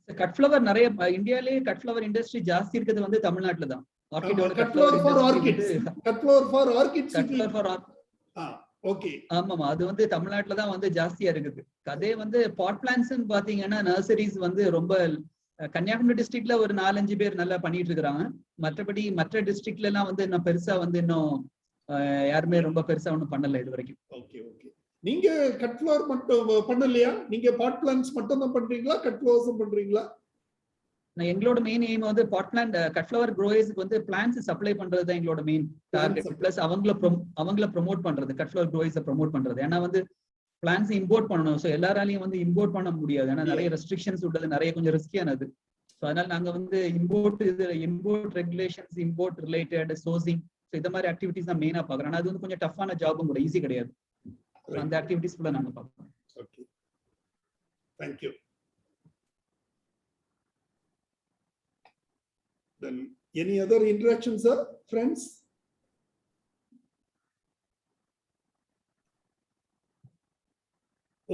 கட் ஃப்ளவர் நிறைய இந்தியாலயே கட் ஃப்ளவர் இண்டஸ்ட்ரி ஜாஸ்தி இருக்குது வந்து தமிழ்நாட்டுல தான். ஆமாமா, அது வந்து தமிழ்நாட்டுல தான் வந்து ஜாஸ்தியா இருக்குது. அதே வந்து பாட் பிளான்ஸ் பாத்தீங்கன்னா நர்சரிஸ் வந்து ரொம்ப கன்னியாகுமரி டிஸ்ட்ரிக்ட்ல ஒரு 4-5 பேர் நல்லா பண்ணிட்டு இருக்காங்க. மற்றபடி மற்ற டிஸ்ட்ரிக்ட்ல எல்லாம் வந்து இன்னும் பெருசா வந்து இன்னும் யாருமே ரொம்ப பெருசா ஒன்றும் பண்ணல இது வரைக்கும். நீங்க கட் ஃப்ளவர் மட்டும் பண்ணலையா? நீங்க பாட் பிளான்ஸ் மட்டும் தான் பண்றீங்களா, கட் ஃப்ளவர்ஸும் பண்றீங்களா? எங்களோட மெயின் எய்ம் வந்து பாட் பிளான்ட் கட் ஃப்ளவர் க்ரோயர்ஸ்க்கு வந்து பிளான்ஸ் சப்ளை பண்றது தான் எங்களோட மெயின் டார்கெட். பிளஸ் அவங்கள ப்ரோமோட் பண்றது, கட் ஃப்ளவர் க்ரோயர்ஸை ப்ரோமோட் பண்றது. ஏன்னா வந்து பிளான்ஸ் இம்போர்ட் பண்ணணும். ஸோ எல்லாராலையும் வந்து இம்போர்ட் பண்ண முடியாது, ஏன்னா நிறைய ரெஸ்ட்ரிக்ஷன்ஸ் உள்ளது, நிறைய கொஞ்சம் ரிஸ்கியானது. ஸோ அதனால நாங்க வந்து import regulations, import related sourcing, so இந்த மாதிரி ஆக்டிவிட்டிஸ் தான் மெயினா பாக்குறோம். ஆனா அது வந்து கொஞ்சம் டஃப்பான ஜாபும் கூட, ஈஸி கிடையாது. அந்த ஆக்டிவிட்டிஸ் ஃபுல்லா நாங்க பார்ப்போம். Okay, thank you. Then any other interactions, sir, friends?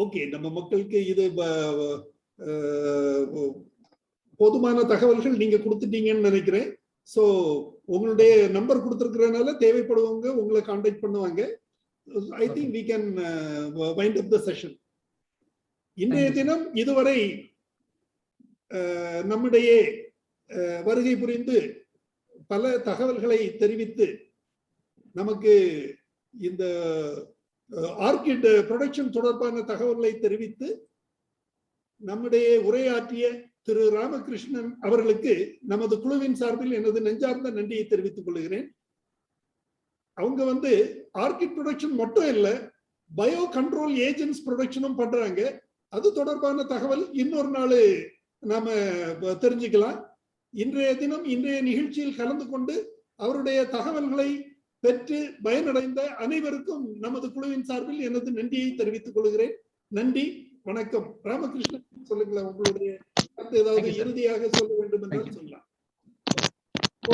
Okay, நம்ம மக்களுக்கு இது போதுமான தகவல்கள் நீங்க கொடுத்துட்டீங்கன்னு நினைக்கிறேன். ஸோ உங்களுடைய நம்பர் கொடுத்துருக்கிறதுனால தேவைப்படுவவங்க உங்களை கான்டாக்ட் பண்ணுவாங்க. I think we can wind up the session. இன்றைய தினம் இதுவரை நம்முடைய வருகை புரிந்து பல தகவல்களை தெரிவித்து நமக்கு இந்த ஆர்கிட் ப்ரொடக்ஷன் தொடர்பான தகவல்களை தெரிவித்து நம்முடைய உரையாற்றிய திரு ராமகிருஷ்ணன் அவர்களுக்கு நமது குழுவின் சார்பில் எனது நெஞ்சார்ந்த நன்றியை தெரிவித்துக் கொள்கிறேன். அவங்க வந்து ஆர்கிட் ப்ரொடக்ஷன் மட்டும் இல்ல, பயோ கண்ட்ரோல் ஏஜென்ட்ஸ் ப்ரொடக்ஷனும் பண்றாங்க. அது தொடர்பான தகவல் இன்னொரு நாள் நாம தெரிஞ்சுக்கலாம். இன்றைய தினம் இன்றைய நிகழ்ச்சியில் கலந்து கொண்டு அவருடைய தகவல்களை பெற்று பயனடைந்த அனைவருக்கும் நமது குழுவின் சார்பில் எனது நன்றியை தெரிவித்துக் கொள்கிறேன். நன்றி, வணக்கம். ராமகிருஷ்ணன் சொல்லுங்களேன், உங்களுடைய ஏதாவது இறுதியாக சொல்ல வேண்டும் என்றால் சொல்லலாம்.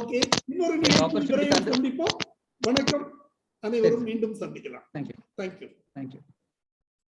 ஓகே, இன்னொரு நிகழ்ச்சியில் சந்திப்போம். வணக்கம், அனைவரும் மீண்டும் சந்திக்கலாம். தேங்க்யூ.